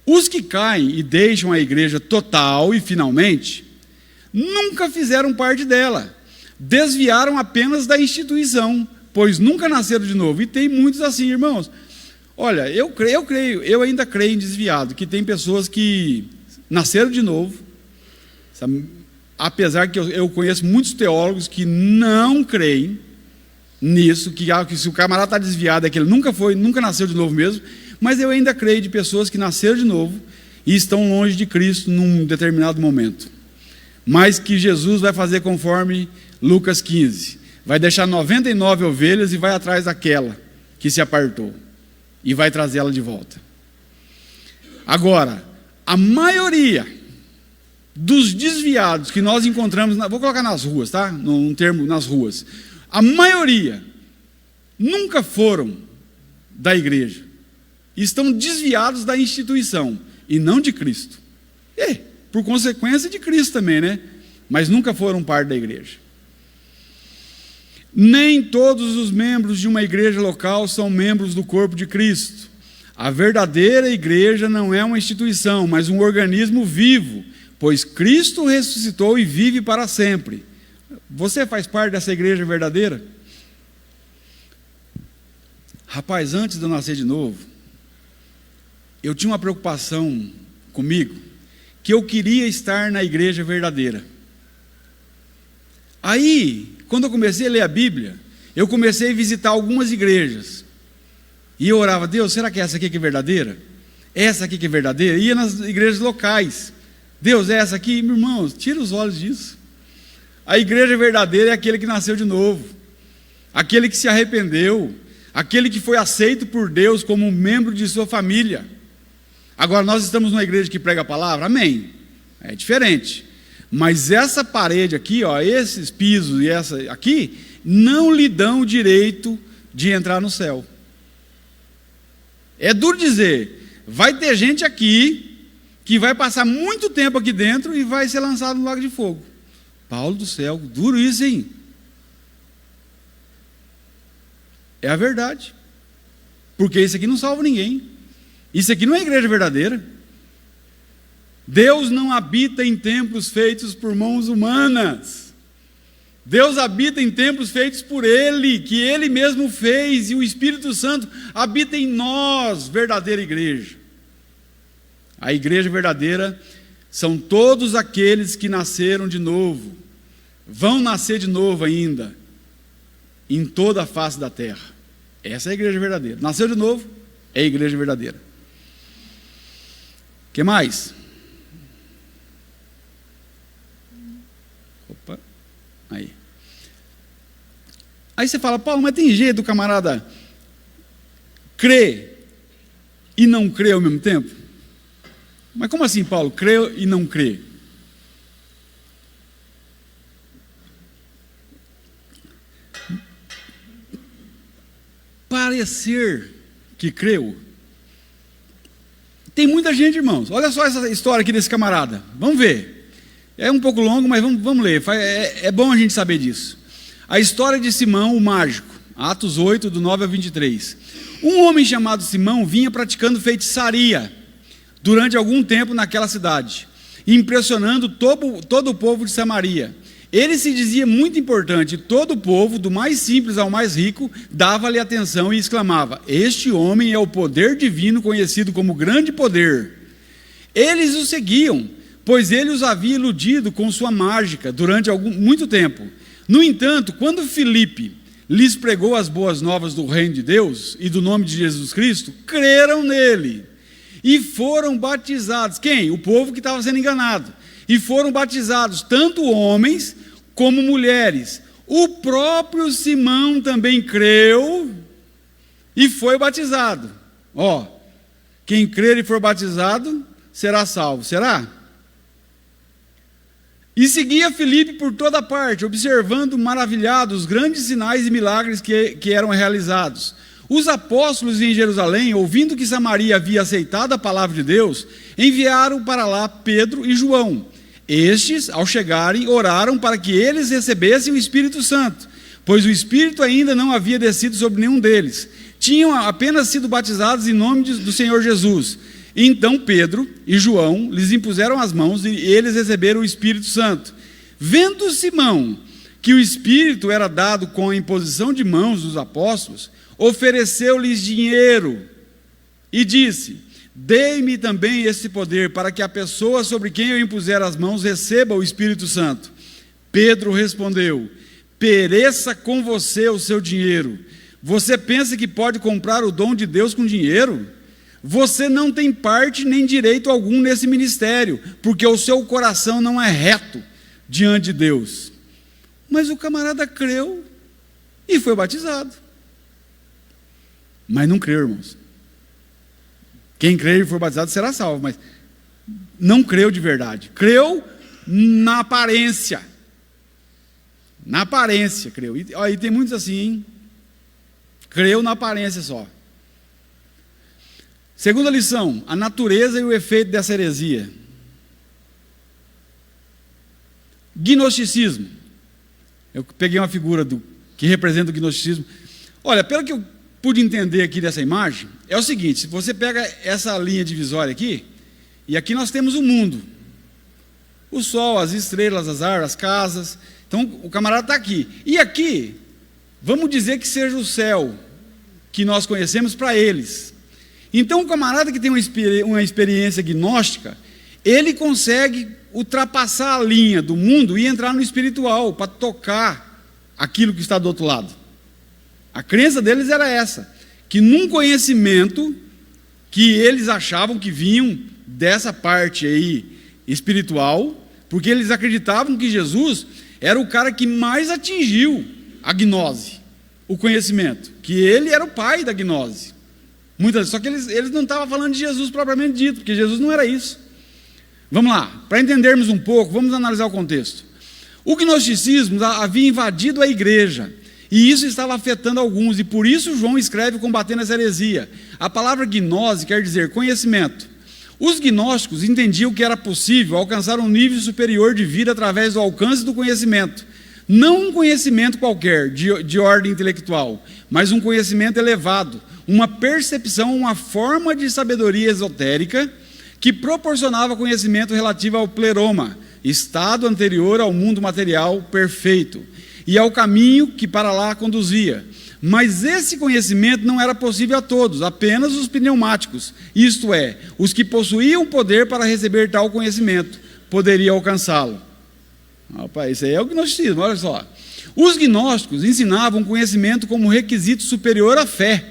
Os que caem e deixam a igreja total e finalmente, nunca fizeram parte dela. Desviaram apenas da instituição, pois nunca nasceram de novo. E tem muitos assim, irmãos. Olha, eu ainda creio em desviado, que tem pessoas que nasceram de novo. Apesar que eu conheço muitos teólogos que não creem nisso, que se o camarada está desviado é que ele nunca nasceu de novo mesmo, mas eu ainda creio de pessoas que nasceram de novo e estão longe de Cristo num determinado momento, mas que Jesus vai fazer conforme Lucas 15, vai deixar 99 ovelhas e vai atrás daquela que se apartou e vai trazê-la de volta. Agora, a maioria dos desviados que nós encontramos, vou colocar nas ruas, tá? Num termo, nas ruas. A maioria nunca foram da igreja. Estão desviados da instituição e não de Cristo. Por consequência de Cristo também, né? Mas nunca foram parte da igreja. Nem todos os membros de uma igreja local são membros do corpo de Cristo. A verdadeira igreja não é uma instituição, mas um organismo vivo, pois Cristo ressuscitou e vive para sempre. Você faz parte dessa igreja verdadeira? Rapaz, antes de eu nascer de novo, eu tinha uma preocupação comigo, que eu queria estar na igreja verdadeira. Aí, quando eu comecei a ler a Bíblia, eu comecei a visitar algumas igrejas. E eu orava: Deus, será que essa aqui que é verdadeira? Essa aqui que é verdadeira? E ia nas igrejas locais. Deus, é essa aqui? Meu irmão, tira os olhos disso. A igreja verdadeira é aquele que nasceu de novo, aquele que se arrependeu, aquele que foi aceito por Deus como um membro de sua família. Agora, nós estamos numa igreja que prega a palavra, amém, é diferente. Mas essa parede aqui, esses pisos e essa aqui, não lhe dão o direito de entrar no céu. É duro dizer, vai ter gente aqui que vai passar muito tempo aqui dentro e vai ser lançado no lago de fogo. Paulo do céu, duro isso, hein? É a verdade. Porque isso aqui não salva ninguém. Isso aqui não é igreja verdadeira. Deus não habita em templos feitos por mãos humanas. Deus habita em templos feitos por Ele, que Ele mesmo fez, e o Espírito Santo habita em nós, verdadeira igreja. A igreja verdadeira são todos aqueles que nasceram de novo, vão nascer de novo ainda, em toda a face da terra. Essa é a igreja verdadeira. Nasceu de novo, é a igreja verdadeira. O que mais? Opa, aí. Aí você fala: Paulo, mas tem jeito do camarada crer e não crer ao mesmo tempo? Mas como assim, Paulo? Crer e não crer? Parecer que creu. Tem muita gente, irmãos. Olha só essa história aqui desse camarada. Vamos ver. É um pouco longo, mas vamos ler. É bom a gente saber disso. A história de Simão, o mágico. Atos 8, do 9 a 23. Um homem chamado Simão vinha praticando feitiçaria durante algum tempo naquela cidade, impressionando todo o povo de Samaria. Ele se dizia muito importante, todo o povo, do mais simples ao mais rico, dava-lhe atenção e exclamava: este homem é o poder divino conhecido como grande poder. Eles o seguiam, pois ele os havia iludido com sua mágica durante muito tempo. No entanto, quando Filipe lhes pregou as boas novas do reino de Deus e do nome de Jesus Cristo, creram nele e foram batizados. Quem? O povo que estava sendo enganado. E foram batizados tanto homens como mulheres. O próprio Simão também creu e foi batizado. Quem crer e for batizado será salvo. Será? E seguia Filipe por toda parte, observando maravilhado os grandes sinais e milagres que eram realizados. Os apóstolos em Jerusalém, ouvindo que Samaria havia aceitado a palavra de Deus, enviaram para lá Pedro e João. Estes, ao chegarem, oraram para que eles recebessem o Espírito Santo, pois o Espírito ainda não havia descido sobre nenhum deles. Tinham apenas sido batizados em nome do Senhor Jesus. Então Pedro e João lhes impuseram as mãos e eles receberam o Espírito Santo. Vendo Simão que o Espírito era dado com a imposição de mãos dos apóstolos, ofereceu-lhes dinheiro e disse: dei-me também esse poder, para que a pessoa sobre quem eu impuser as mãos receba o Espírito Santo. Pedro respondeu: pereça com você o seu dinheiro. Você pensa que pode comprar o dom de Deus com dinheiro? Você não tem parte nem direito algum nesse ministério, porque o seu coração não é reto diante de Deus. Mas o camarada creu e foi batizado. Mas não creu, irmãos. Quem crer e for batizado será salvo, mas não creu de verdade. Creu na aparência. Na aparência creu. E aí tem muitos assim, hein? Creu na aparência só. Segunda lição: a natureza e o efeito dessa heresia. Gnosticismo. Eu peguei uma figura que representa o gnosticismo. Olha, pelo que eu pude entender aqui dessa imagem, é o seguinte: se você pega essa linha divisória aqui, e aqui nós temos o mundo, o sol, as estrelas, as árvores, as casas. Então o camarada está aqui, e aqui vamos dizer que seja o céu que nós conhecemos para eles. Então o camarada que tem uma experiência gnóstica, ele consegue ultrapassar a linha do mundo e entrar no espiritual para tocar aquilo que está do outro lado. A crença deles era essa, que num conhecimento que eles achavam que vinham dessa parte aí espiritual, porque eles acreditavam que Jesus era o cara que mais atingiu a gnose, o conhecimento, que ele era o pai da gnose. Só que eles não estavam falando de Jesus propriamente dito, porque Jesus não era isso. Vamos lá, para entendermos um pouco, vamos analisar o contexto. O gnosticismo havia invadido a igreja, e isso estava afetando alguns, e por isso João escreve combatendo essa heresia. A palavra gnose quer dizer conhecimento. Os gnósticos entendiam que era possível alcançar um nível superior de vida através do alcance do conhecimento. Não um conhecimento qualquer, de ordem intelectual, mas um conhecimento elevado, uma percepção, uma forma de sabedoria esotérica que proporcionava conhecimento relativo ao pleroma, estado anterior ao mundo material perfeito, e ao caminho que para lá conduzia. Mas esse conhecimento não era possível a todos, apenas os pneumáticos, isto é, os que possuíam poder para receber tal conhecimento, poderiam alcançá-lo. Opa, isso aí é o gnosticismo, olha só. Os gnósticos ensinavam conhecimento como requisito superior à fé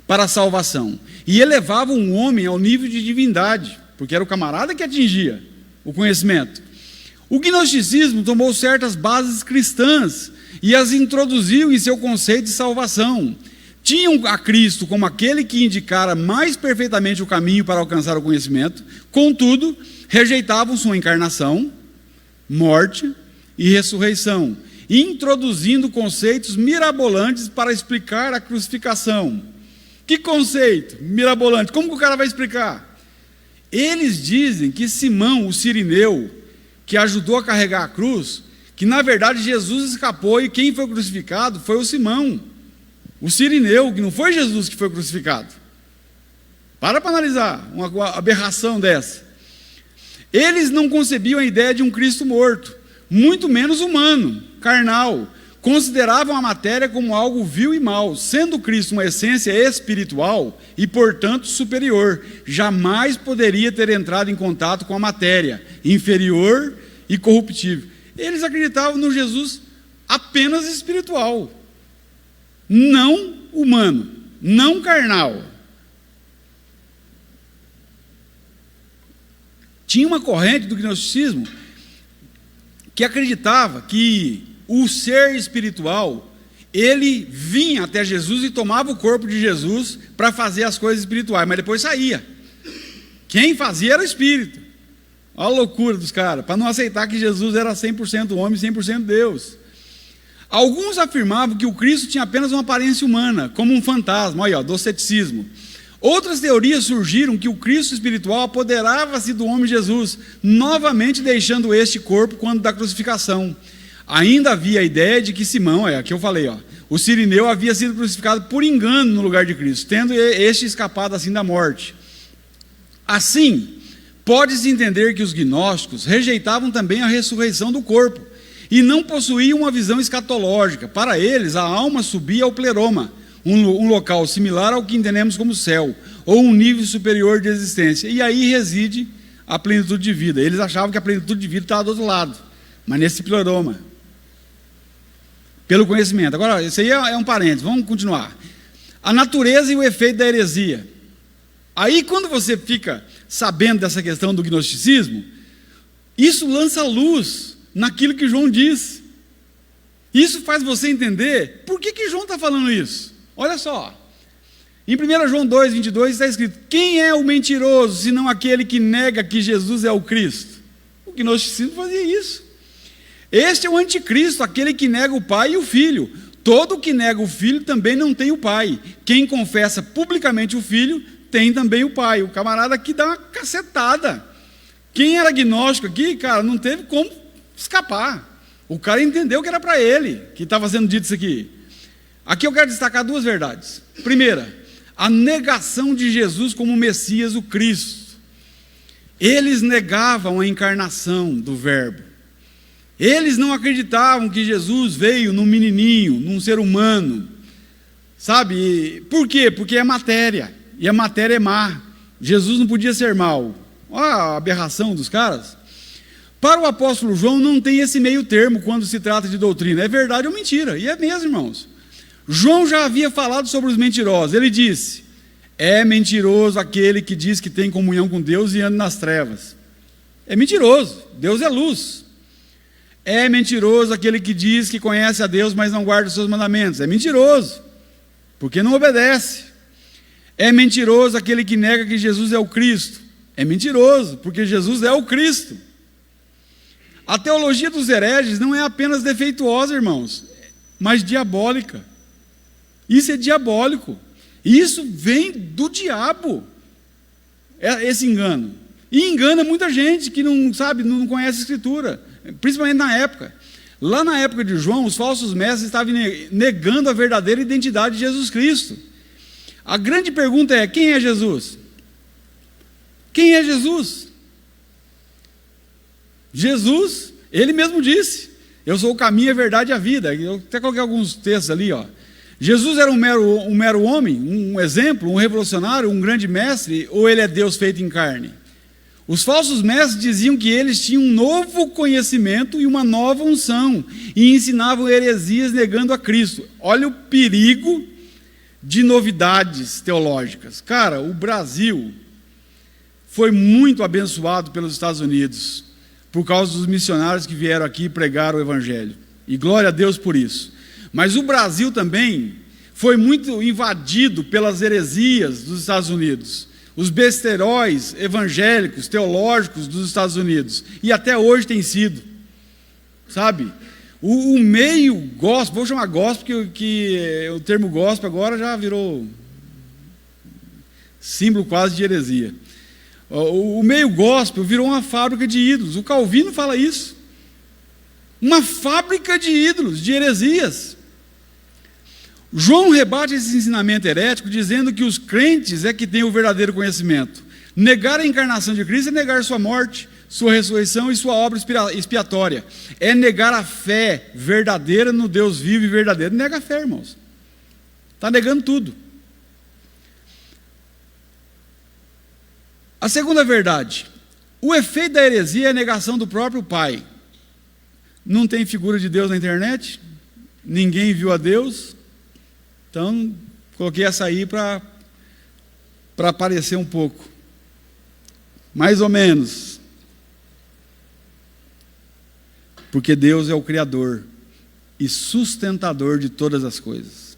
para a salvação, e elevavam um homem ao nível de divindade, porque era o camarada que atingia o conhecimento. O gnosticismo tomou certas bases cristãs e as introduziu em seu conceito de salvação. Tinham a Cristo como aquele que indicara mais perfeitamente o caminho para alcançar o conhecimento, contudo, rejeitavam sua encarnação, morte e ressurreição, introduzindo conceitos mirabolantes para explicar a crucificação. Que conceito mirabolante? Como que o cara vai explicar? Eles dizem que Simão, o sirineu, que ajudou a carregar a cruz, que na verdade Jesus escapou e quem foi crucificado foi o Simão, o sirineu, que não foi Jesus que foi crucificado. Para analisar uma aberração dessa. Eles não concebiam a ideia de um Cristo morto, muito menos humano, carnal. Consideravam a matéria como algo vil e mau, sendo Cristo uma essência espiritual e, portanto, superior. Jamais poderia ter entrado em contato com a matéria, inferior e corruptível. Eles acreditavam no Jesus apenas espiritual, não humano, não carnal. Tinha uma corrente do gnosticismo que acreditava que o ser espiritual, ele vinha até Jesus e tomava o corpo de Jesus para fazer as coisas espirituais, mas depois saía. Quem fazia era o Espírito. Olha a loucura dos caras, para não aceitar que Jesus era 100% homem e 100% Deus. Alguns afirmavam que o Cristo tinha apenas uma aparência humana, como um fantasma, olha, do ceticismo. Outras teorias surgiram que o Cristo espiritual apoderava-se do homem Jesus, novamente deixando este corpo quando da crucificação. Ainda havia a ideia de que Simão, aqui eu falei, o Cirineu havia sido crucificado por engano no lugar de Cristo, tendo este escapado assim da morte. Assim, pode-se entender que os gnósticos rejeitavam também a ressurreição do corpo e não possuíam uma visão escatológica. Para eles, a alma subia ao pleroma, um local similar ao que entendemos como céu, ou um nível superior de existência, e aí reside a plenitude de vida. Eles achavam que a plenitude de vida estava do outro lado, mas nesse pleroma. Pelo conhecimento. Agora, isso aí é um parênteses, vamos continuar. A natureza e o efeito da heresia. Aí, quando você fica sabendo dessa questão do gnosticismo, isso lança luz naquilo que João diz. Isso faz você entender por que João está falando isso. Olha só. Em 1 João 2, 22 está escrito: quem é o mentiroso, senão aquele que nega que Jesus é o Cristo? O gnosticismo fazia isso. Este é o anticristo, aquele que nega o Pai e o Filho. Todo que nega o Filho também não tem o Pai. Quem confessa publicamente o Filho, tem também o Pai. O camarada aqui dá uma cacetada. Quem era gnóstico aqui, cara, não teve como escapar. O cara entendeu que era para ele que estava sendo dito isso aqui. Aqui eu quero destacar duas verdades. Primeira, a negação de Jesus como Messias, o Cristo. Eles negavam a encarnação do Verbo. Eles não acreditavam que Jesus veio num menininho, num ser humano. Sabe? Por quê? Porque é matéria. E a matéria é má. Jesus não podia ser mau. Olha a aberração dos caras. Para o apóstolo João não tem esse meio termo quando se trata de doutrina. É verdade ou mentira? E é mesmo, irmãos. João já havia falado sobre os mentirosos. Ele disse: é mentiroso aquele que diz que tem comunhão com Deus e anda nas trevas. É mentiroso. Deus é luz. É mentiroso aquele que diz que conhece a Deus, mas não guarda os seus mandamentos. É mentiroso, porque não obedece. É mentiroso aquele que nega que Jesus é o Cristo. É mentiroso, porque Jesus é o Cristo. A teologia dos hereges não é apenas defeituosa, irmãos, mas diabólica. Isso é diabólico. Isso vem do diabo, esse engano. E engana muita gente que não sabe, não conhece a Escritura, principalmente na época. Lá na época de João, os falsos mestres estavam negando a verdadeira identidade de Jesus Cristo. A grande pergunta é: quem é Jesus? Quem é Jesus? Jesus, ele mesmo disse: eu sou o caminho, a verdade e a vida. Eu até coloquei alguns textos ali, Jesus era um mero homem, um exemplo, um revolucionário, um grande mestre, ou ele é Deus feito em carne? Os falsos mestres diziam que eles tinham um novo conhecimento e uma nova unção, e ensinavam heresias negando a Cristo. Olha o perigo de novidades teológicas. Cara, o Brasil foi muito abençoado pelos Estados Unidos, por causa dos missionários que vieram aqui pregar o Evangelho. E glória a Deus por isso. Mas o Brasil também foi muito invadido pelas heresias dos Estados Unidos. Os besteróis evangélicos, teológicos dos Estados Unidos. E até hoje tem sido. Sabe? O meio gospel, vou chamar gospel, que o termo gospel agora já virou símbolo quase de heresia. O meio gospel virou uma fábrica de ídolos. O Calvino fala isso. Uma fábrica de ídolos, de heresias. João rebate esse ensinamento herético dizendo que os crentes é que têm o verdadeiro conhecimento. Negar a encarnação de Cristo é negar sua morte, sua ressurreição e sua obra expiatória. É negar a fé verdadeira no Deus vivo e verdadeiro. Nega a fé, irmãos. Está negando tudo. A segunda verdade: o efeito da heresia é a negação do próprio Pai. Não tem figura de Deus na internet, ninguém viu a Deus, então coloquei essa aí para aparecer um pouco, mais ou menos, porque Deus é o Criador e sustentador de todas as coisas.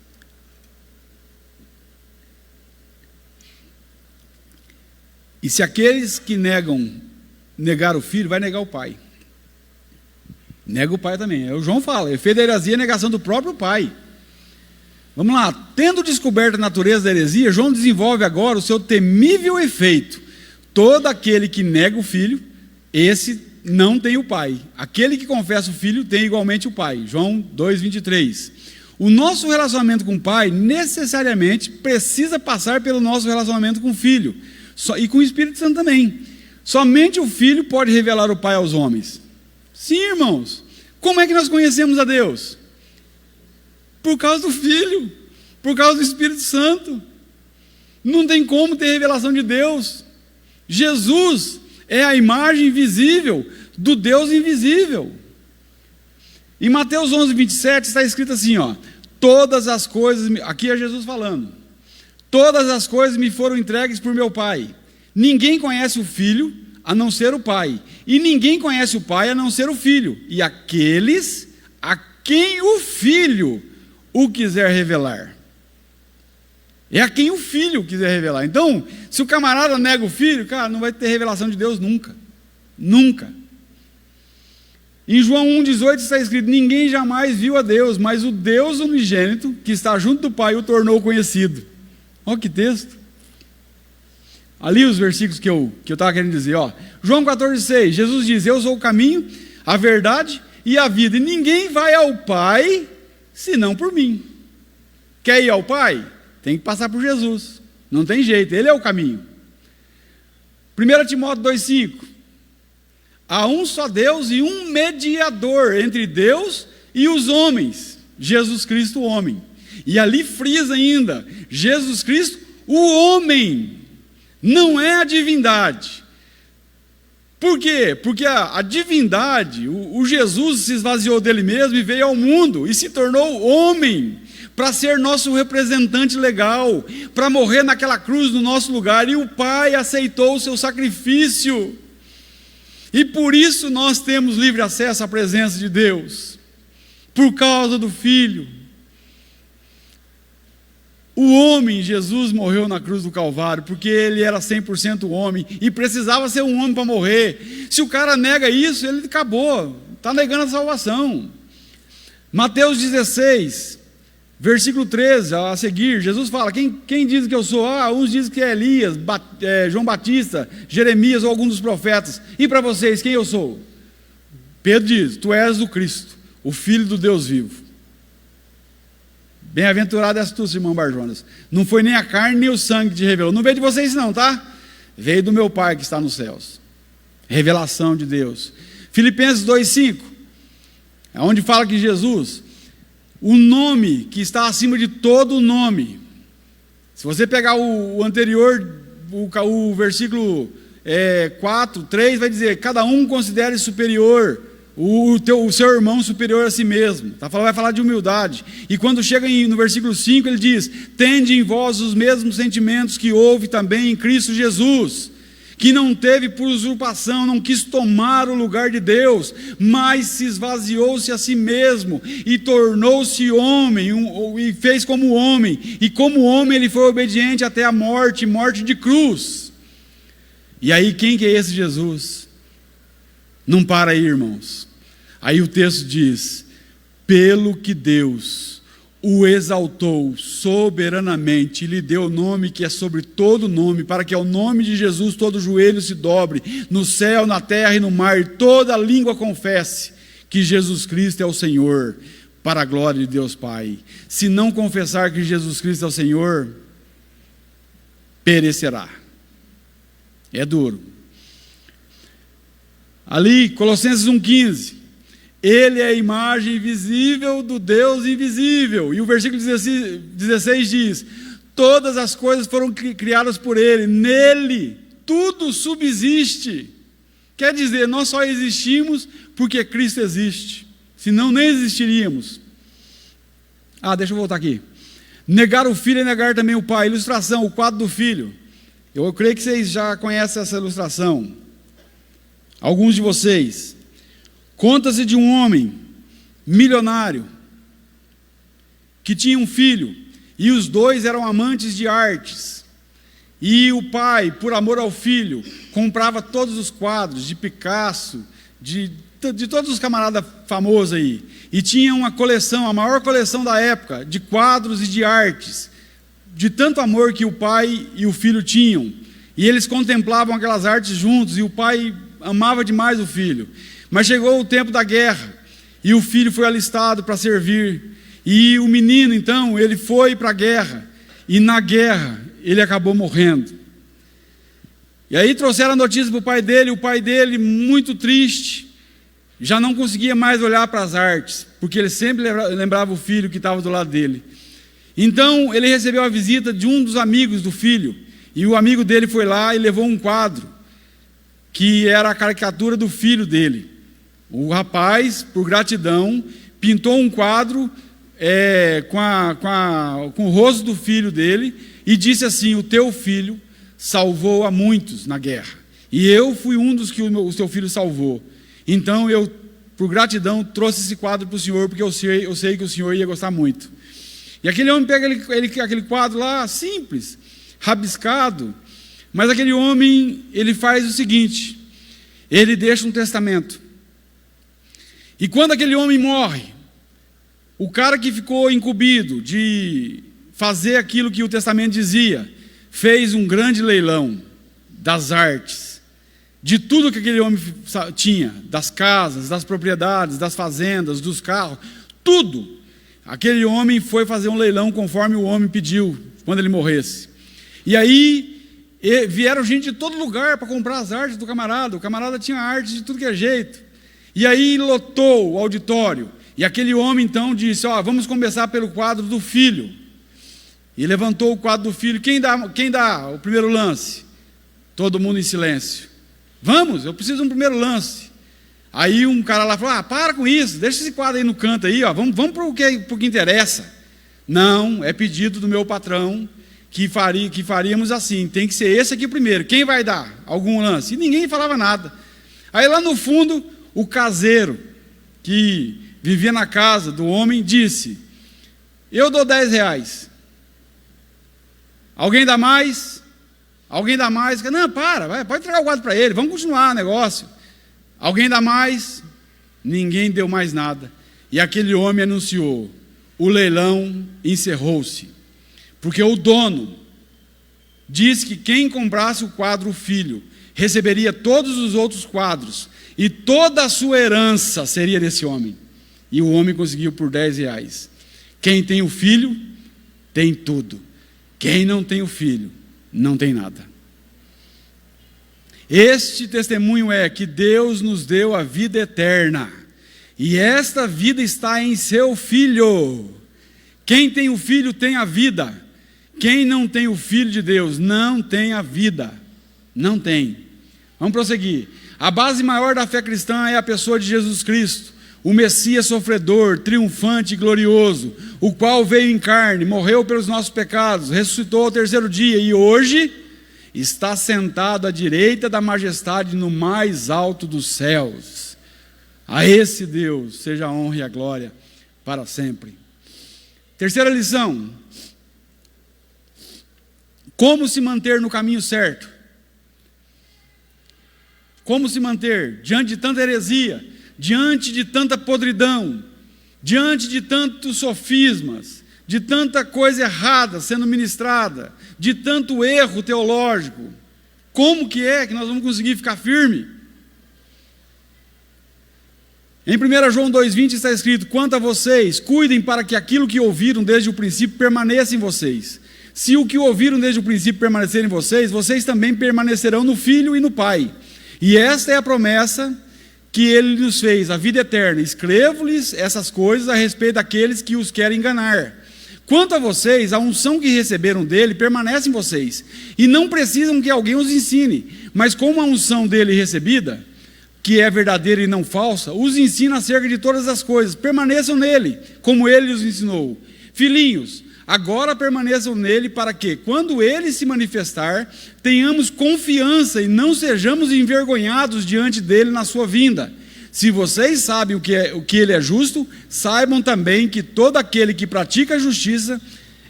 E se aqueles que negar o Filho, vai negar o Pai. Nega o Pai também. O João fala, efeito da heresia é a negação do próprio Pai. Vamos lá, tendo descoberto a natureza da heresia, João desenvolve agora o seu temível efeito. Todo aquele que nega o Filho, esse não tem o Pai. Aquele que confessa o Filho tem igualmente o Pai. João 2,23. O nosso relacionamento com o Pai necessariamente precisa passar pelo nosso relacionamento com o Filho. E com o Espírito Santo também. Somente o Filho pode revelar o Pai aos homens. Sim, irmãos. Como é que nós conhecemos a Deus? Por causa do Filho, por causa do Espírito Santo. Não tem como ter revelação de Deus. Jesus é a imagem visível do Deus invisível. Em Mateus 11:27 está escrito assim, ó: todas as coisas, aqui é Jesus falando, todas as coisas me foram entregues por meu Pai. Ninguém conhece o Filho a não ser o Pai, e ninguém conhece o Pai a não ser o Filho, e aqueles a quem o Filho o quiser revelar. É a quem o Filho quiser revelar. Então, se o camarada nega o Filho, cara, não vai ter revelação de Deus nunca. Nunca. Em João 1,18 está escrito: ninguém jamais viu a Deus, mas o Deus unigênito, que está junto do Pai, o tornou conhecido. Olha que texto. Ali os versículos que eu estava querendo dizer, ó. João 14,6, Jesus diz: eu sou o caminho, a verdade e a vida, e ninguém vai ao Pai senão por mim. Quer ir ao Pai? Tem que passar por Jesus. Não tem jeito, Ele é o caminho. 1 Timóteo 2,5, há um só Deus e um mediador entre Deus e os homens, Jesus Cristo, o homem. E ali frisa ainda, Jesus Cristo, o homem, não é a divindade. Por quê? Porque a divindade, o Jesus se esvaziou dele mesmo e veio ao mundo e se tornou homem para ser nosso representante legal, para morrer naquela cruz no nosso lugar, e o Pai aceitou o seu sacrifício. E por isso nós temos livre acesso à presença de Deus, por causa do Filho. O homem, Jesus, morreu na cruz do Calvário, porque ele era 100% homem, e precisava ser um homem para morrer. Se o cara nega isso, ele acabou, está negando a salvação. Mateus 16, versículo 13, a seguir, Jesus fala: quem diz que eu sou? Uns dizem que é Elias, João Batista, Jeremias ou algum dos profetas. E para vocês, quem eu sou? Pedro diz: tu és o Cristo, o Filho do Deus vivo. Bem-aventurado és tu, Simão Barjonas. Não foi nem a carne nem o sangue que te revelou. Não veio de vocês não, tá? Veio do meu Pai que está nos céus. Revelação de Deus. Filipenses 2,5, é onde fala que Jesus, o nome que está acima de todo nome. Se você pegar o anterior, o versículo 4, 3, vai dizer: cada um considere superior o seu irmão superior a si mesmo. Vai falar de humildade. E quando chega no versículo 5, ele diz: tende em vós os mesmos sentimentos que houve também em Cristo Jesus, que não teve por usurpação, não quis tomar o lugar de Deus, mas se esvaziou-se a si mesmo e tornou-se homem, e fez como homem, e como homem ele foi obediente até a morte de cruz. E aí, quem que é esse Jesus? Não para aí, irmãos. Aí o texto diz: pelo que Deus o exaltou soberanamente, e lhe deu o nome que é sobre todo nome, para que ao nome de Jesus todo joelho se dobre, no céu, na terra e no mar, e toda língua confesse que Jesus Cristo é o Senhor, para a glória de Deus Pai. Se não confessar que Jesus Cristo é o Senhor, perecerá. É duro. Ali, Colossenses 1,15. Ele é a imagem visível do Deus invisível. E o versículo 16 diz: todas as coisas foram criadas por Ele. Nele, tudo subsiste. Quer dizer, nós só existimos porque Cristo existe. Senão nem existiríamos. Deixa eu voltar aqui. Negar o filho é negar também o pai. Ilustração, o quadro do filho. Eu creio que vocês já conhecem essa ilustração. Alguns de vocês. Conta-se de um homem milionário que tinha um filho, e os dois eram amantes de artes. E o pai, por amor ao filho, comprava todos os quadros de Picasso, de todos os camaradas famosos aí. E tinha uma coleção, a maior coleção da época, de quadros e de artes, de tanto amor que o pai e o filho tinham. E eles contemplavam aquelas artes juntos, e o pai amava demais o filho. Mas chegou o tempo da guerra, e o filho foi alistado para servir. E o menino, então, ele foi para a guerra, e na guerra ele acabou morrendo. E aí trouxeram a notícia para o pai dele, muito triste, já não conseguia mais olhar para as artes, porque ele sempre lembrava o filho que estava do lado dele. Então, ele recebeu a visita de um dos amigos do filho, e o amigo dele foi lá e levou um quadro, que era a caricatura do filho dele. O rapaz, por gratidão, pintou um quadro com o rosto do filho dele e disse assim: o teu filho salvou a muitos na guerra, e eu fui um dos que o seu filho salvou. Então eu, por gratidão, trouxe esse quadro para o senhor, porque eu sei que o senhor ia gostar muito. E aquele homem pega aquele quadro lá, simples, rabiscado, mas aquele homem, ele faz o seguinte: ele deixa um testamento. E quando aquele homem morre, o cara que ficou incumbido de fazer aquilo que o testamento dizia, fez um grande leilão das artes, de tudo que aquele homem tinha, das casas, das propriedades, das fazendas, dos carros, tudo. Aquele homem foi fazer um leilão conforme o homem pediu, quando ele morresse. E aí vieram gente de todo lugar para comprar as artes do camarada. O camarada tinha arte de tudo que é jeito. E aí lotou o auditório. E aquele homem então disse: vamos começar pelo quadro do filho. E levantou o quadro do filho. Quem dá o primeiro lance? Todo mundo em silêncio. Vamos, eu preciso de um primeiro lance. Aí um cara lá falou: para com isso, deixa esse quadro aí no canto aí, vamos para o que interessa. Não, é pedido do meu patrão que faríamos assim, tem que ser esse aqui primeiro. Quem vai dar algum lance? E ninguém falava nada. Aí lá no fundo, o caseiro, que vivia na casa do homem, disse: eu dou R$10. Alguém dá mais? Alguém dá mais? Não, pode entregar o quadro para ele, vamos continuar o negócio. Alguém dá mais? Ninguém deu mais nada. E aquele homem anunciou: o leilão encerrou-se, porque o dono disse que quem comprasse o quadro, o filho, receberia todos os outros quadros, e toda a sua herança seria desse homem. E o homem conseguiu por R$10. Quem tem o filho, tem tudo. Quem não tem o filho, não tem nada. Este testemunho é que Deus nos deu a vida eterna, e esta vida está em seu Filho. Quem tem o Filho tem a vida. Quem não tem o Filho de Deus não tem a vida. Não tem. Vamos prosseguir. A base maior da fé cristã é a pessoa de Jesus Cristo, o Messias sofredor, triunfante e glorioso, o qual veio em carne, morreu pelos nossos pecados, ressuscitou ao terceiro dia e hoje está sentado à direita da majestade no mais alto dos céus. A esse Deus seja a honra e a glória para sempre. Terceira lição: como se manter no caminho certo? Como se manter diante de tanta heresia, diante de tanta podridão, diante de tantos sofismas, de tanta coisa errada sendo ministrada, de tanto erro teológico? Como que nós vamos conseguir ficar firme? Em 1 João 2,20 está escrito: quanto a vocês, cuidem para que aquilo que ouviram desde o princípio permaneça em vocês. Se o que ouviram desde o princípio permanecer em vocês, vocês também permanecerão no Filho e no Pai. E esta é a promessa que ele nos fez, a vida eterna. Escrevo-lhes essas coisas a respeito daqueles que os querem enganar. Quanto a vocês, a unção que receberam dele permanece em vocês, e não precisam que alguém os ensine, mas como a unção dele recebida, que é verdadeira e não falsa, os ensina acerca de todas as coisas. Permaneçam nele, como ele os ensinou. Filhinhos, agora permaneçam nele, para que, quando ele se manifestar, tenhamos confiança e não sejamos envergonhados diante dele na sua vinda. Se vocês sabem o que ele é justo, saibam também que todo aquele que pratica a justiça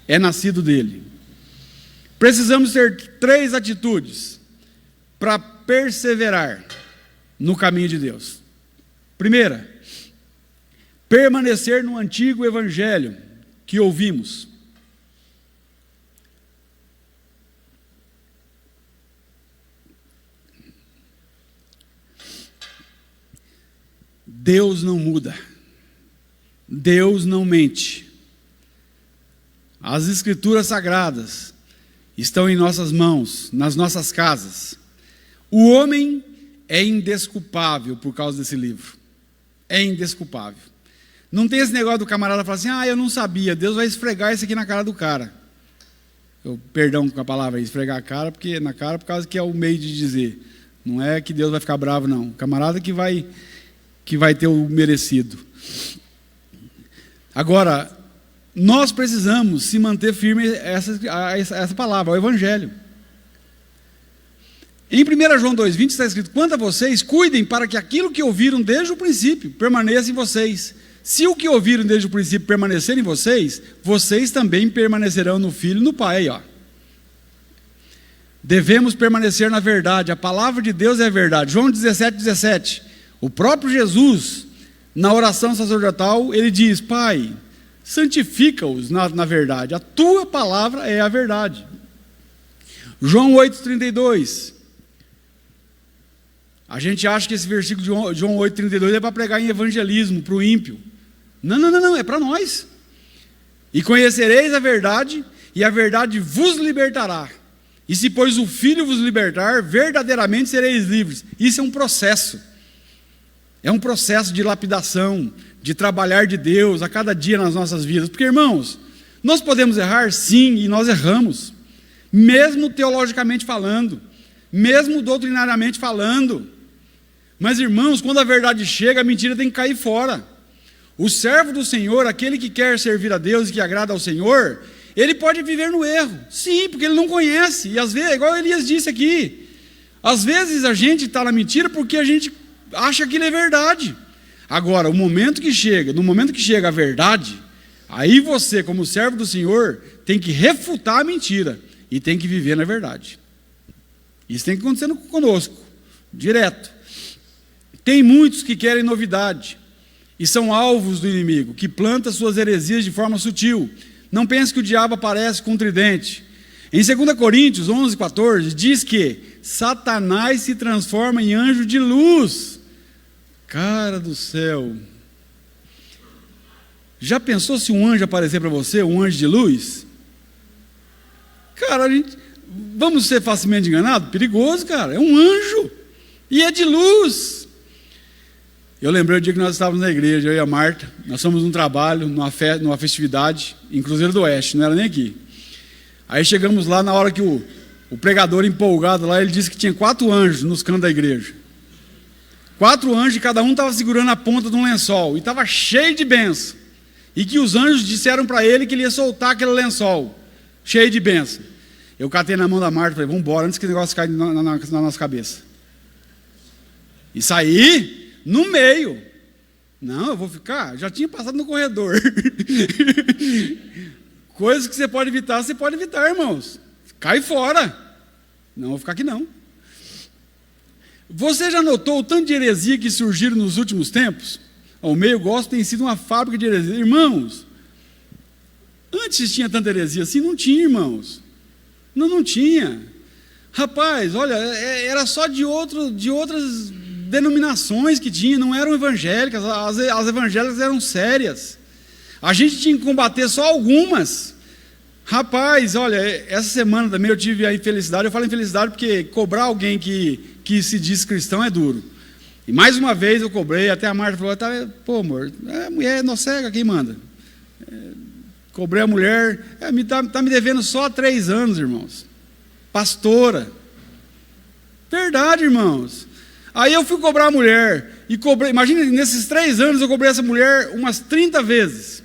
é nascido dele. Precisamos ter 3 atitudes para perseverar no caminho de Deus. Primeira, permanecer no antigo evangelho que ouvimos. Deus não muda, Deus não mente. As escrituras sagradas estão em nossas mãos, nas nossas casas. O homem é indesculpável por causa desse livro, é indesculpável. Não tem esse negócio do camarada falar assim, eu não sabia, Deus vai esfregar isso aqui na cara do cara. Perdão com a palavra, esfregar a cara, porque na cara por causa que é o meio de dizer. Não é que Deus vai ficar bravo, não. O camarada que vai ter o merecido. Agora, nós precisamos se manter firme a essa palavra, ao Evangelho. Em 1 João 2,20 está escrito, quanto a vocês, cuidem para que aquilo que ouviram desde o princípio permaneça em vocês. Se o que ouviram desde o princípio permanecer em vocês, vocês também permanecerão no Filho e no Pai. Devemos permanecer na verdade, a palavra de Deus é a verdade. João 17,17. O próprio Jesus, na oração sacerdotal, ele diz, Pai, santifica-os na verdade, a tua palavra é a verdade. João 8,32. A gente acha que esse versículo de João 8,32 é para pregar em evangelismo, para o ímpio. Não, é para nós. E conhecereis a verdade, e a verdade vos libertará. E se, pois, o Filho vos libertar, verdadeiramente sereis livres. Isso é um processo. É um processo de lapidação, de trabalhar de Deus a cada dia nas nossas vidas. Porque, irmãos, nós podemos errar, sim, e nós erramos. Mesmo teologicamente falando, mesmo doutrinariamente falando. Mas, irmãos, quando a verdade chega, a mentira tem que cair fora. O servo do Senhor, aquele que quer servir a Deus e que agrada ao Senhor, ele pode viver no erro. Sim, porque ele não conhece. E às vezes, igual Elias disse aqui, às vezes a gente está na mentira porque a gente acha que ele é verdade. Agora, no momento que chega a verdade, aí você, como servo do Senhor, tem que refutar a mentira e tem que viver na verdade. Isso tem que acontecer conosco, direto. Tem muitos que querem novidade e são alvos do inimigo, que planta suas heresias de forma sutil. Não pense que o diabo aparece com um tridente. Em 2 Coríntios 11,14, diz que Satanás se transforma em anjo de luz. Cara do céu. Já pensou se um anjo aparecer para você, um anjo de luz? Cara, vamos ser facilmente enganados? Perigoso, cara. É um anjo. E é de luz. Eu lembrei o dia que nós estávamos na igreja, eu e a Marta. Nós fomos num trabalho, numa festividade, em Cruzeiro do Oeste, não era nem aqui. Aí chegamos lá, na hora que o pregador empolgado lá, ele disse que tinha 4 anjos nos cantos da igreja. 4 anjos, e cada um estava segurando a ponta de um lençol. E estava cheio de bênção. E que os anjos disseram para ele que ele ia soltar aquele lençol, cheio de bênção. Eu catei na mão da Marta e falei, vamos embora, antes que o negócio caia na nossa cabeça. E saí no meio. Não, eu vou ficar, já tinha passado no corredor. Coisas que você pode evitar, irmãos. Cai fora. Não vou ficar aqui não. Você já notou o tanto de heresia que surgiram nos últimos tempos? O meio gospel tem sido uma fábrica de heresia. Irmãos, antes tinha tanta heresia assim? Não tinha, irmãos. Não tinha. Rapaz, olha, era só de outras denominações que tinha, não eram evangélicas. As evangélicas eram sérias. A gente tinha que combater só algumas. Rapaz, olha, essa semana também eu tive a infelicidade, eu falo infelicidade porque cobrar alguém que se diz cristão é duro. E mais uma vez eu cobrei, até a Marta falou, pô amor, a mulher é cega, quem manda? Cobrei a mulher, tá me devendo só 3 anos, irmãos. Pastora. Verdade, irmãos. Aí eu fui cobrar a mulher, e cobrei, imagina, nesses 3 anos eu cobrei essa mulher umas 30 vezes.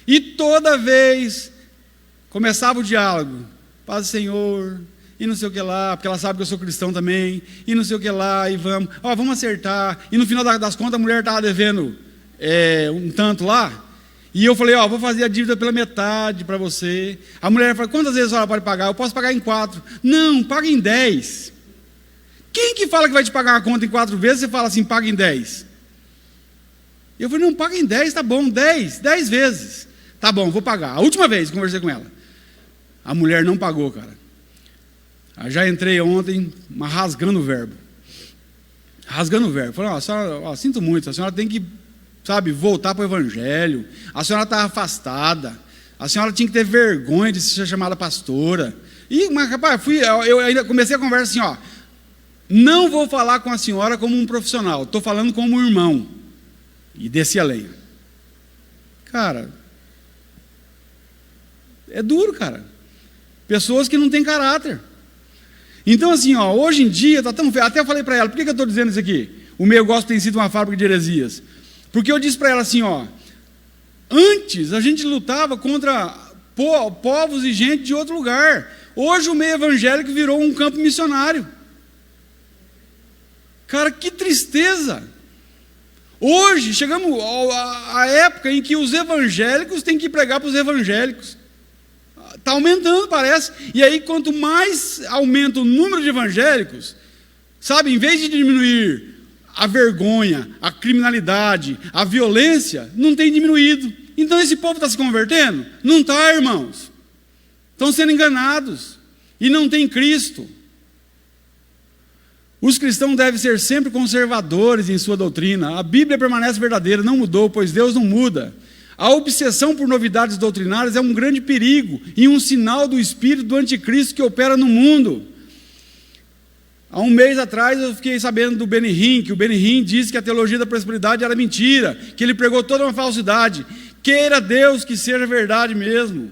E toda vez começava o diálogo, paz do Senhor, e não sei o que lá, porque ela sabe que eu sou cristão também, e não sei o que lá, e vamos acertar. E no final das contas a mulher estava devendo um tanto lá, e eu falei, vou fazer a dívida pela metade para você. A mulher falou, quantas vezes a senhora pode pagar? Eu posso pagar em 4. Não, paga em 10. Quem que fala que vai te pagar uma conta em 4 vezes, você fala assim, paga em 10? Eu falei, não, paga em 10, tá bom, 10 vezes. Tá bom, vou pagar. A última vez conversei com ela. A mulher não pagou, cara. Eu já entrei ontem, mas rasgando o verbo. Rasgando o verbo. Falei, senhora, sinto muito, a senhora tem que, voltar para o evangelho. A senhora está afastada. A senhora tinha que ter vergonha de ser chamada pastora. Mas rapaz, eu ainda comecei a conversa assim, não vou falar com a senhora como um profissional, estou falando como um irmão. E desci a lenha. Cara, é duro, cara. Pessoas que não têm caráter. Então assim, hoje em dia está tão feio. Até eu falei para ela, por que eu estou dizendo isso aqui? O meio gospel tem sido uma fábrica de heresias. Porque eu disse para ela assim, antes a gente lutava contra povos e gente de outro lugar. Hoje o meio evangélico virou um campo missionário. Cara, que tristeza! Hoje chegamos à época em que os evangélicos têm que pregar para os evangélicos. Está aumentando, parece. E aí, quanto mais aumenta o número de evangélicos, em vez de diminuir a vergonha, a criminalidade, a violência, não tem diminuído. Então esse povo está se convertendo? Não está, irmãos. Estão sendo enganados. E não tem Cristo. Os cristãos devem ser sempre conservadores em sua doutrina. A Bíblia permanece verdadeira, não mudou, pois Deus não muda. A obsessão por novidades doutrinárias é um grande perigo e um sinal do espírito do anticristo que opera no mundo. Há um mês atrás eu fiquei sabendo do Benny Hinn, que o Benny Hinn disse que a teologia da prosperidade era mentira, que ele pregou toda uma falsidade. Queira Deus que seja verdade mesmo,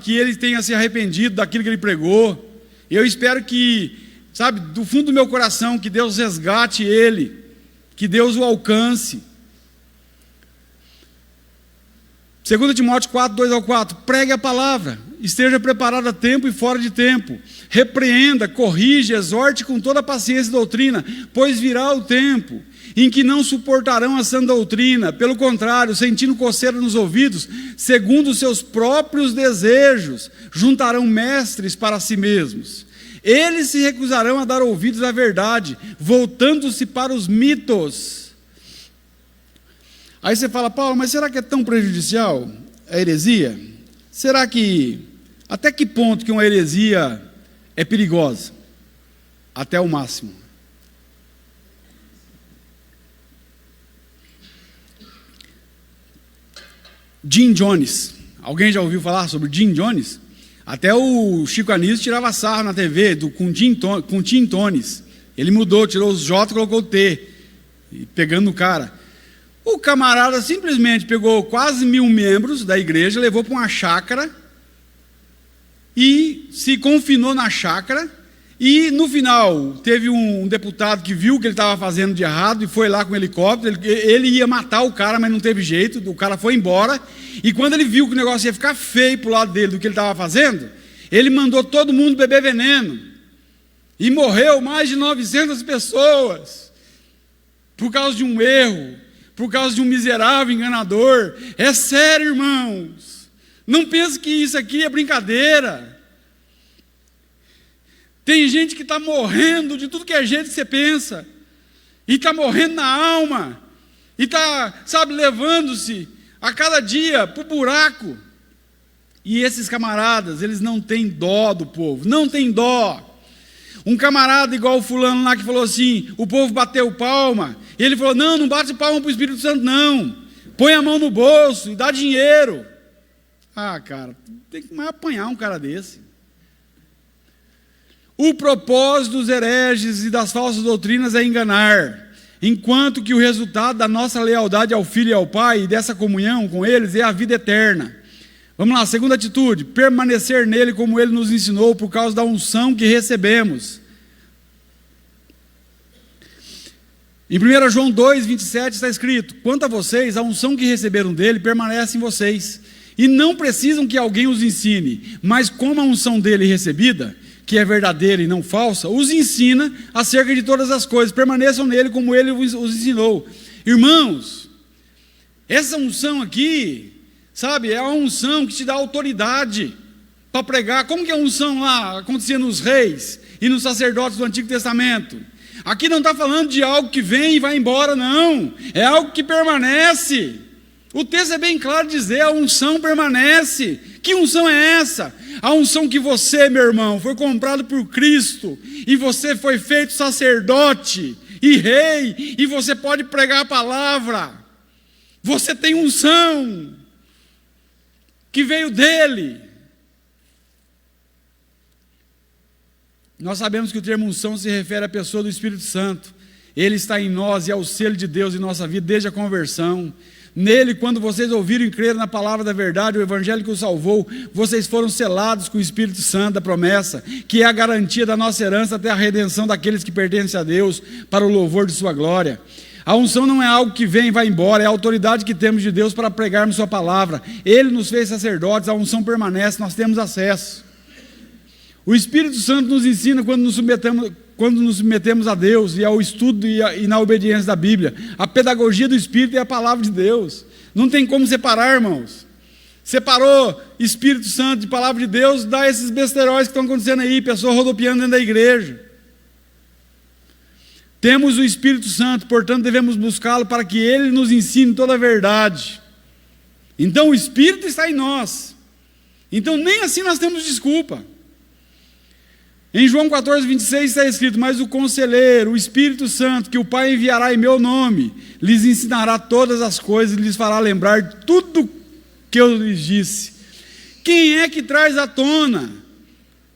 que ele tenha se arrependido daquilo que ele pregou. Eu espero que, do fundo do meu coração, que Deus resgate ele, que Deus o alcance. 2 Timóteo 4, 2-4, pregue a palavra, esteja preparado a tempo e fora de tempo, repreenda, corrija, exorte com toda a paciência e doutrina, pois virá o tempo em que não suportarão a sã doutrina, pelo contrário, sentindo coceira nos ouvidos, segundo os seus próprios desejos, juntarão mestres para si mesmos. Eles se recusarão a dar ouvidos à verdade, voltando-se para os mitos. Aí você fala, Paulo, mas será que é tão prejudicial a heresia? Será que, até que ponto que uma heresia é perigosa? Até o máximo. Jim Jones, alguém já ouviu falar sobre Jim Jones? Até o Chico Anísio tirava sarro na TV com Tim Tones. Ele mudou, tirou os J e colocou o T, pegando o cara. O camarada simplesmente pegou quase 1000 membros da igreja, levou para uma chácara e se confinou na chácara. E no final teve um deputado que viu o que ele estava fazendo de errado e foi lá com um helicóptero. Ele ia matar o cara, mas não teve jeito, o cara foi embora. E quando ele viu que o negócio ia ficar feio para o lado dele do que ele estava fazendo, ele mandou todo mundo beber veneno. E morreu mais de 900 pessoas por causa de um erro, por causa de um miserável enganador. É sério, irmãos. Não pense que isso aqui é brincadeira. Tem gente que está morrendo de tudo que é jeito que você pensa. E está morrendo na alma. E está, levando-se a cada dia para o buraco. E esses camaradas, eles não têm dó do povo. Não tem dó. Um camarada igual o fulano lá que falou assim, o povo bateu palma. E ele falou, não bate palma para o Espírito Santo não. Põe a mão no bolso e dá dinheiro. Cara, tem que mais apanhar um cara desse. O propósito dos hereges e das falsas doutrinas é enganar, enquanto que o resultado da nossa lealdade ao Filho e ao Pai e dessa comunhão com eles é a vida eterna. Vamos lá, segunda atitude: permanecer nele como ele nos ensinou por causa da unção que recebemos. Em 1 João 2,27 está escrito: quanto a vocês, a unção que receberam dele permanece em vocês, e não precisam que alguém os ensine, mas como a unção dele recebida, que é verdadeira e não falsa, os ensina acerca de todas as coisas. Permaneçam nele como ele os ensinou. Irmãos, essa unção aqui, sabe, é a unção que te dá autoridade para pregar. Como que a unção lá acontecia nos reis e nos sacerdotes do Antigo Testamento? Aqui não está falando de algo que vem e vai embora, não. É algo que permanece. O texto é bem claro de dizer: a unção permanece. Que unção é essa? A unção que você, meu irmão, foi comprado por Cristo, e você foi feito sacerdote e rei, e você pode pregar a palavra. Você tem unção que veio dele. Nós sabemos que o termo unção se refere à pessoa do Espírito Santo. Ele está em nós e é o selo de Deus em nossa vida desde a conversão. Nele, quando vocês ouviram e creram na palavra da verdade, o evangelho que os salvou, vocês foram selados com o Espírito Santo da promessa, que é a garantia da nossa herança até a redenção daqueles que pertencem a Deus, para o louvor de sua glória. A unção não é algo que vem e vai embora, é a autoridade que temos de Deus para pregarmos sua palavra. Ele nos fez sacerdotes, a unção permanece, nós temos acesso. O Espírito Santo nos ensina quando nos submetemos a Deus e ao estudo e na obediência da Bíblia. A pedagogia do Espírito é a palavra de Deus. Não tem como separar, irmãos. Separou Espírito Santo de palavra de Deus, dá esses besteróis que estão acontecendo aí, pessoas rodopiando dentro da igreja. Temos o Espírito Santo, portanto devemos buscá-lo para que ele nos ensine toda a verdade. Então o Espírito está em nós. Então nem assim nós temos desculpa. Em João 14,26 está escrito: mas o Conselheiro, o Espírito Santo, que o Pai enviará em meu nome, lhes ensinará todas as coisas e lhes fará lembrar de tudo que eu lhes disse. Quem é que traz à tona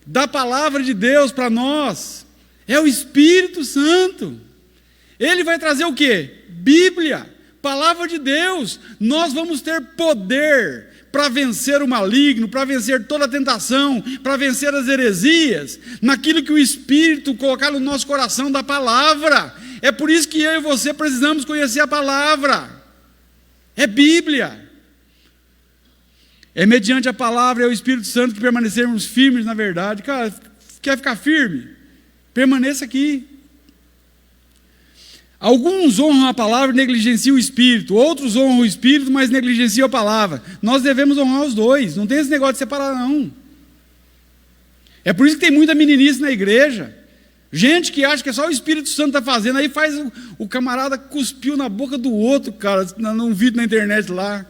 da palavra de Deus para nós? É o Espírito Santo. Ele vai trazer o quê? Bíblia, palavra de Deus. Nós vamos ter poder para vencer o maligno, para vencer toda a tentação, para vencer as heresias, naquilo que o Espírito colocar no nosso coração da palavra. É por isso que eu e você precisamos conhecer a palavra. É Bíblia. É mediante a palavra, é o Espírito Santo que permanecermos firmes na verdade. Cara, quer ficar firme? Permaneça aqui. Alguns honram a palavra e negligenciam o Espírito. Outros honram o Espírito, mas negligenciam a palavra. Nós devemos honrar os dois. Não tem esse negócio de separar, não. É por isso que tem muita meninice na igreja. Gente que acha que é só o Espírito Santo está fazendo. Aí faz o camarada cuspiu na boca do outro, cara, num vídeo na internet lá.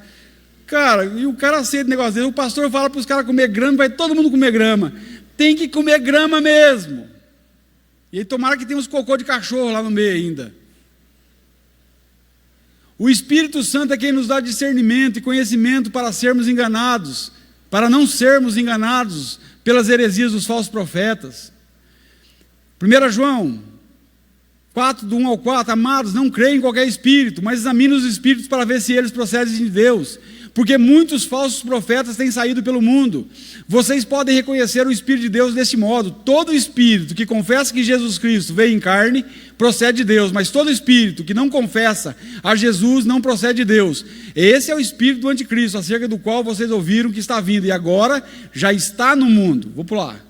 Cara, e o cara aceita o negócio dele. O pastor fala para os caras comer grama, vai todo mundo comer grama. Tem que comer grama mesmo. E aí tomara que tenha uns cocô de cachorro lá no meio ainda. O Espírito Santo é quem nos dá discernimento e conhecimento para sermos enganados, para não sermos enganados pelas heresias dos falsos profetas. 1 João 4, do 1 ao 4, amados, não creem em qualquer espírito, mas examinem os espíritos para ver se eles procedem de Deus, porque muitos falsos profetas têm saído pelo mundo. Vocês podem reconhecer o Espírito de Deus deste modo: todo espírito que confessa que Jesus Cristo veio em carne, procede de Deus, mas todo espírito que não confessa a Jesus não procede de Deus. Esse é o espírito do anticristo, acerca do qual vocês ouviram que está vindo, e agora já está no mundo. Vou pular.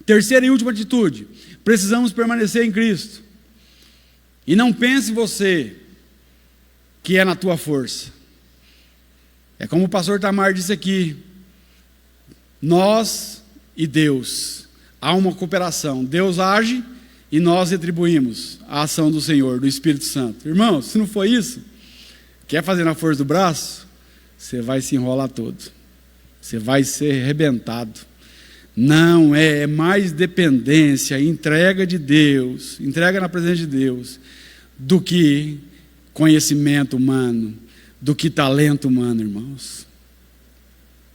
Terceira e última atitude: precisamos permanecer em Cristo. E não pense você que é na tua força. É como o pastor Tamar disse aqui: nós e Deus, há uma cooperação. Deus age e nós retribuímos a ação do Senhor, do Espírito Santo. Irmão, se não for isso, quer fazer na força do braço, você vai se enrolar todo. Você vai ser arrebentado. Não, é mais dependência, entrega de Deus, entrega na presença de Deus, do que conhecimento humano, do que talento humano, irmãos.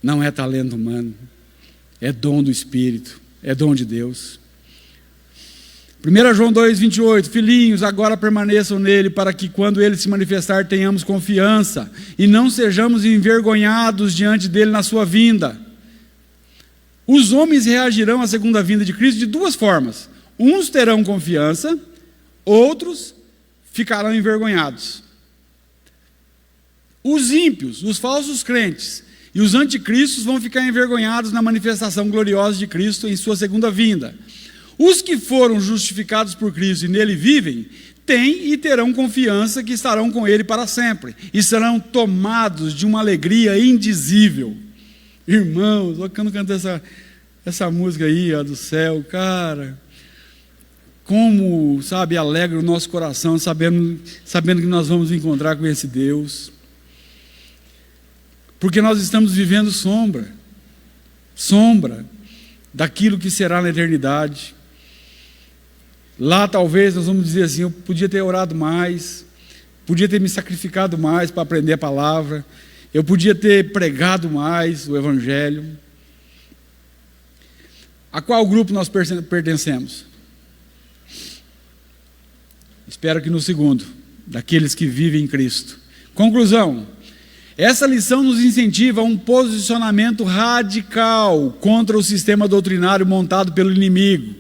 Não é talento humano, é dom do Espírito, é dom de Deus. 1 João 2,28, filhinhos, agora permaneçam nele, para que quando ele se manifestar tenhamos confiança, e não sejamos envergonhados diante dele na sua vinda. Os homens reagirão à segunda vinda de Cristo de duas formas. Uns terão confiança, outros ficarão envergonhados. Os ímpios, os falsos crentes e os anticristos vão ficar envergonhados na manifestação gloriosa de Cristo em sua segunda vinda. Os que foram justificados por Cristo e nele vivem, têm e terão confiança que estarão com ele para sempre, e serão tomados de uma alegria indizível. Irmãos, olha quando canta essa música aí, ó, do céu, cara, como, sabe, alegra o nosso coração, sabendo que nós vamos encontrar com esse Deus, porque nós estamos vivendo sombra daquilo que será na eternidade. Lá talvez nós vamos dizer assim, eu podia ter orado mais, podia ter me sacrificado mais para aprender a palavra, eu podia ter pregado mais o Evangelho. A qual grupo nós pertencemos? Espero que no segundo, daqueles que vivem em Cristo. Conclusão: essa lição nos incentiva a um posicionamento radical contra o sistema doutrinário montado pelo inimigo,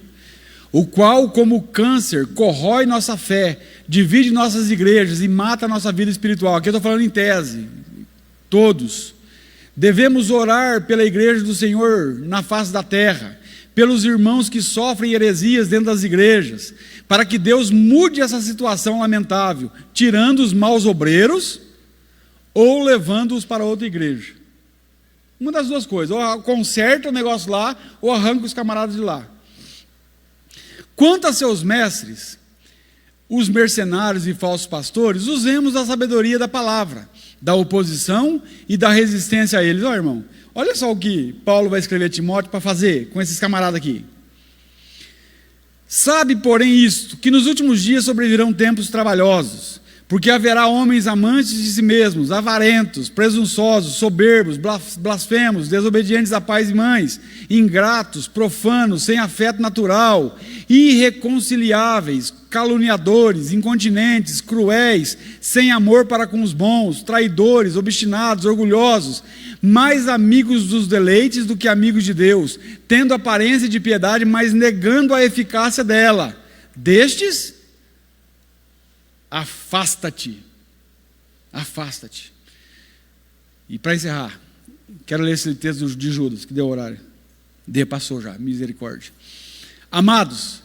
o qual, como câncer, corrói nossa fé, divide nossas igrejas e mata a nossa vida espiritual. Aqui eu estou falando em tese, todos. Devemos orar pela igreja do Senhor na face da terra, pelos irmãos que sofrem heresias dentro das igrejas, para que Deus mude essa situação lamentável, tirando os maus obreiros ou levando-os para outra igreja. Uma das duas coisas, ou conserta o negócio lá, ou arranca os camaradas de lá. Quanto a seus mestres, os mercenários e falsos pastores, usemos a sabedoria da palavra, da oposição e da resistência a eles. Ó, irmão, olha só o que Paulo vai escrever a Timóteo para fazer com esses camaradas aqui. Sabe, porém, isto, que nos últimos dias sobrevirão tempos trabalhosos, porque haverá homens amantes de si mesmos, avarentos, presunçosos, soberbos, blasfemos, desobedientes a pais e mães, ingratos, profanos, sem afeto natural, irreconciliáveis, caluniadores, incontinentes, cruéis, sem amor para com os bons, traidores, obstinados, orgulhosos, mais amigos dos deleites do que amigos de Deus, tendo aparência de piedade, mas negando a eficácia dela. Destes, afasta-te. Afasta-te. E para encerrar, quero ler esse texto de Judas, que deu horário. Passou já, misericórdia. Amados,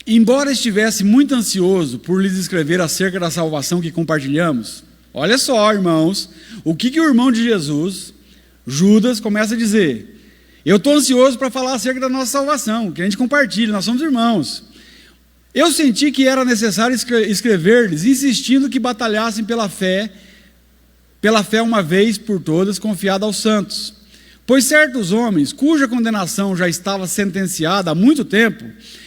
embora estivesse muito ansioso por lhes escrever acerca da salvação que compartilhamos, olha só, irmãos, o que o irmão de Jesus, Judas, começa a dizer. Eu estou ansioso para falar acerca da nossa salvação, que a gente compartilha, nós somos irmãos. Eu senti que era necessário escrever-lhes, insistindo que batalhassem pela fé uma vez por todas, confiada aos santos. Pois certos homens, cuja condenação já estava sentenciada há muito tempo,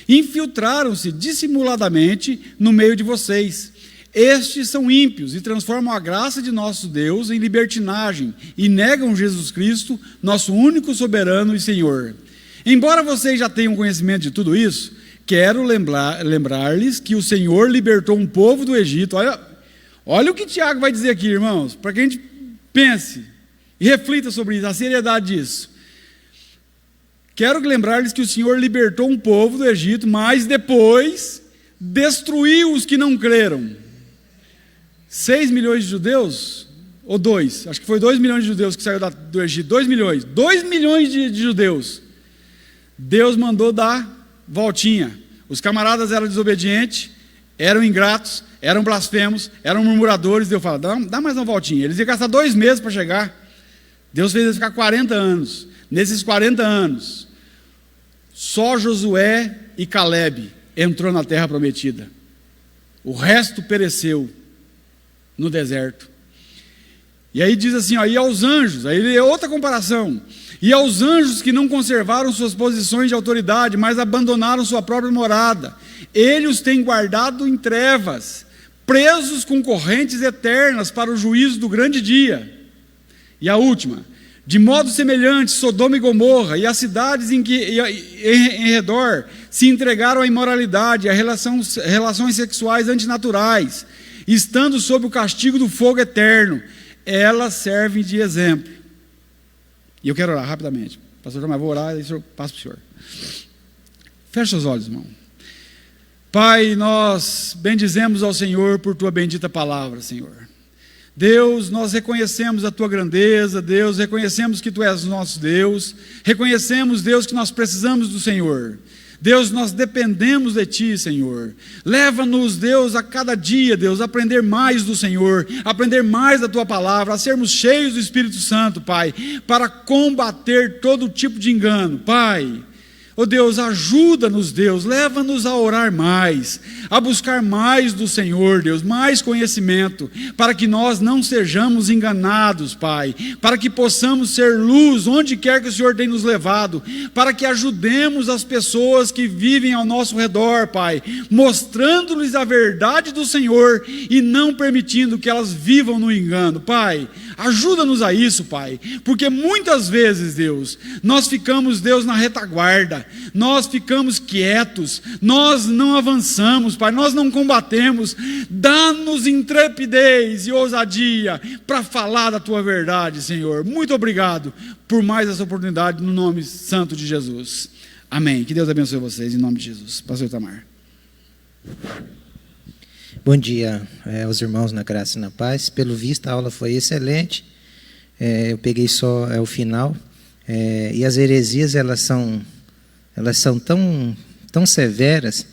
infiltraram-se dissimuladamente no meio de vocês. Estes são ímpios e transformam a graça de nosso Deus em libertinagem e negam Jesus Cristo, nosso único soberano e Senhor. Embora vocês já tenham conhecimento de tudo isso, quero lembrar-lhes que o Senhor libertou um povo do Egito. Olha o que Tiago vai dizer aqui, irmãos, para que a gente pense e reflita sobre isso, a seriedade disso. Quero lembrar-lhes que o Senhor libertou um povo do Egito, mas depois destruiu os que não creram. 6 milhões de judeus, ou 2, acho que foi 2 milhões de judeus que saíram do Egito, 2 milhões de judeus. Deus mandou dar voltinha. Os camaradas eram desobedientes, eram ingratos, eram blasfemos, eram murmuradores. Deus fala, dá mais uma voltinha. Eles iam gastar 2 meses para chegar. Deus fez eles ficar 40 anos. Nesses 40 anos, só Josué e Caleb entrou na terra prometida. O resto pereceu no deserto. E aí diz assim, ó, e aos anjos, aí é outra comparação. E aos anjos que não conservaram suas posições de autoridade, mas abandonaram sua própria morada, ele os tem guardado em trevas, presos com correntes eternas para o juízo do grande dia. E a última, De modo semelhante, Sodoma e Gomorra e as cidades em redor se entregaram à imoralidade, a relações sexuais antinaturais, estando sob o castigo do fogo eterno. Elas servem de exemplo. E eu quero orar rapidamente. Pastor Tomás, vou orar e eu passo para o senhor. Feche os olhos, irmão. Pai, nós bendizemos ao Senhor por tua bendita palavra, Senhor. Deus, nós reconhecemos a tua grandeza, Deus, reconhecemos que tu és o nosso Deus, reconhecemos, Deus, que nós precisamos do Senhor. Deus, nós dependemos de ti, Senhor. Leva-nos, Deus, a cada dia, Deus, a aprender mais do Senhor, a aprender mais da tua palavra, a sermos cheios do Espírito Santo, Pai, para combater todo tipo de engano, Pai. Oh Deus, ajuda-nos, Deus, leva-nos a orar mais, a buscar mais do Senhor, Deus, mais conhecimento, para que nós não sejamos enganados, Pai, para que possamos ser luz onde quer que o Senhor tenha nos levado, para que ajudemos as pessoas que vivem ao nosso redor, Pai, mostrando-lhes a verdade do Senhor e não permitindo que elas vivam no engano, Pai. Ajuda-nos a isso, Pai, porque muitas vezes, Deus, nós ficamos, Deus, na retaguarda, nós ficamos quietos, nós não avançamos, Pai, nós não combatemos. Dá-nos intrepidez e ousadia para falar da tua verdade, Senhor. Muito obrigado por mais essa oportunidade, no nome santo de Jesus. Amém. Que Deus abençoe vocês, em nome de Jesus. Pastor Itamar. Bom dia aos irmãos na graça e na paz. Pelo visto, a aula foi excelente. Eu peguei só o final. E as heresias, elas são tão severas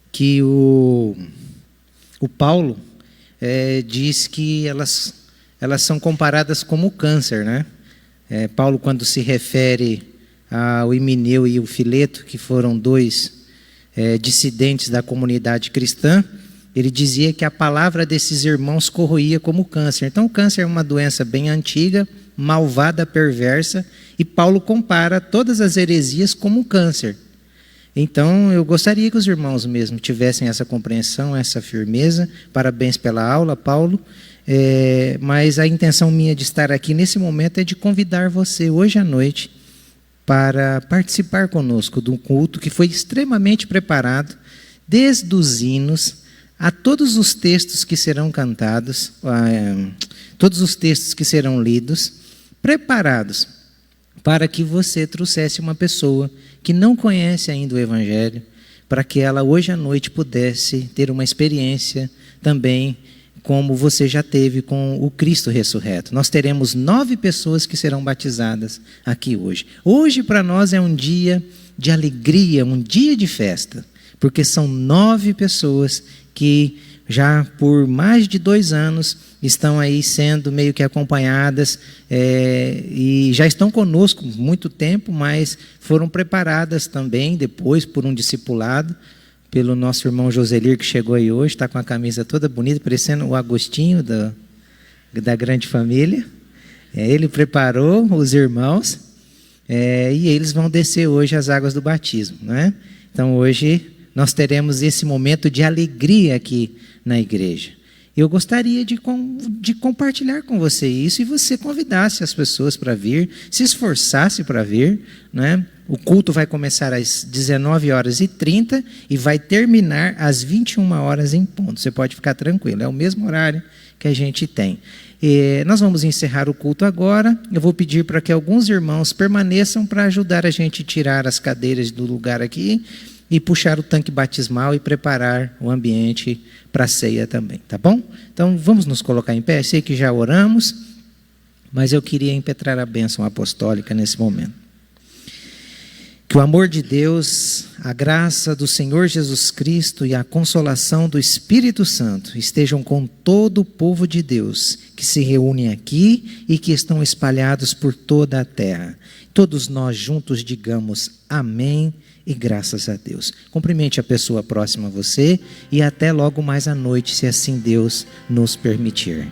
que o Paulo diz que elas são comparadas como câncer, né? Paulo, quando se refere ao Himeneu e o Fileto, que foram dois dissidentes da comunidade cristã, ele dizia que a palavra desses irmãos corroía como câncer. Então, o câncer é uma doença bem antiga, malvada, perversa, e Paulo compara todas as heresias como câncer. Então, eu gostaria que os irmãos mesmo tivessem essa compreensão, essa firmeza. Parabéns pela aula, Paulo. Mas a intenção minha de estar aqui nesse momento é de convidar você, hoje à noite, para participar conosco de um culto que foi extremamente preparado, desde os hinos a todos os textos que serão cantados, todos os textos que serão lidos, preparados para que você trouxesse uma pessoa que não conhece ainda o Evangelho, para que ela hoje à noite pudesse ter uma experiência também como você já teve com o Cristo ressurreto. Nós teremos 9 pessoas que serão batizadas aqui hoje. Hoje para nós é um dia de alegria, um dia de festa, porque são 9 pessoas que já por mais de 2 anos estão aí sendo meio que acompanhadas e já estão conosco muito tempo, mas foram preparadas também depois por um discipulado, pelo nosso irmão Joselir, que chegou aí hoje, está com a camisa toda bonita, parecendo o Agostinho da grande família. Ele preparou os irmãos e eles vão descer hoje as águas do batismo, né? Então hoje nós teremos esse momento de alegria aqui na igreja. Eu gostaria de compartilhar com você isso e você convidasse as pessoas para vir, se esforçasse para vir, né? O culto vai começar às 19h30 e vai terminar às 21h em ponto. Você pode ficar tranquilo, é o mesmo horário que a gente tem. Nós vamos encerrar o culto agora. Eu vou pedir para que alguns irmãos permaneçam para ajudar a gente a tirar as cadeiras do lugar aqui e puxar o tanque batismal e preparar o ambiente para a ceia também, tá bom? Então, vamos nos colocar em pé. Sei que já oramos, mas eu queria impetrar a bênção apostólica nesse momento. Que o amor de Deus, a graça do Senhor Jesus Cristo e a consolação do Espírito Santo estejam com todo o povo de Deus que se reúne aqui e que estão espalhados por toda a terra. Todos nós juntos digamos amém e graças a Deus. Cumprimente a pessoa próxima a você e até logo mais à noite, se assim Deus nos permitir.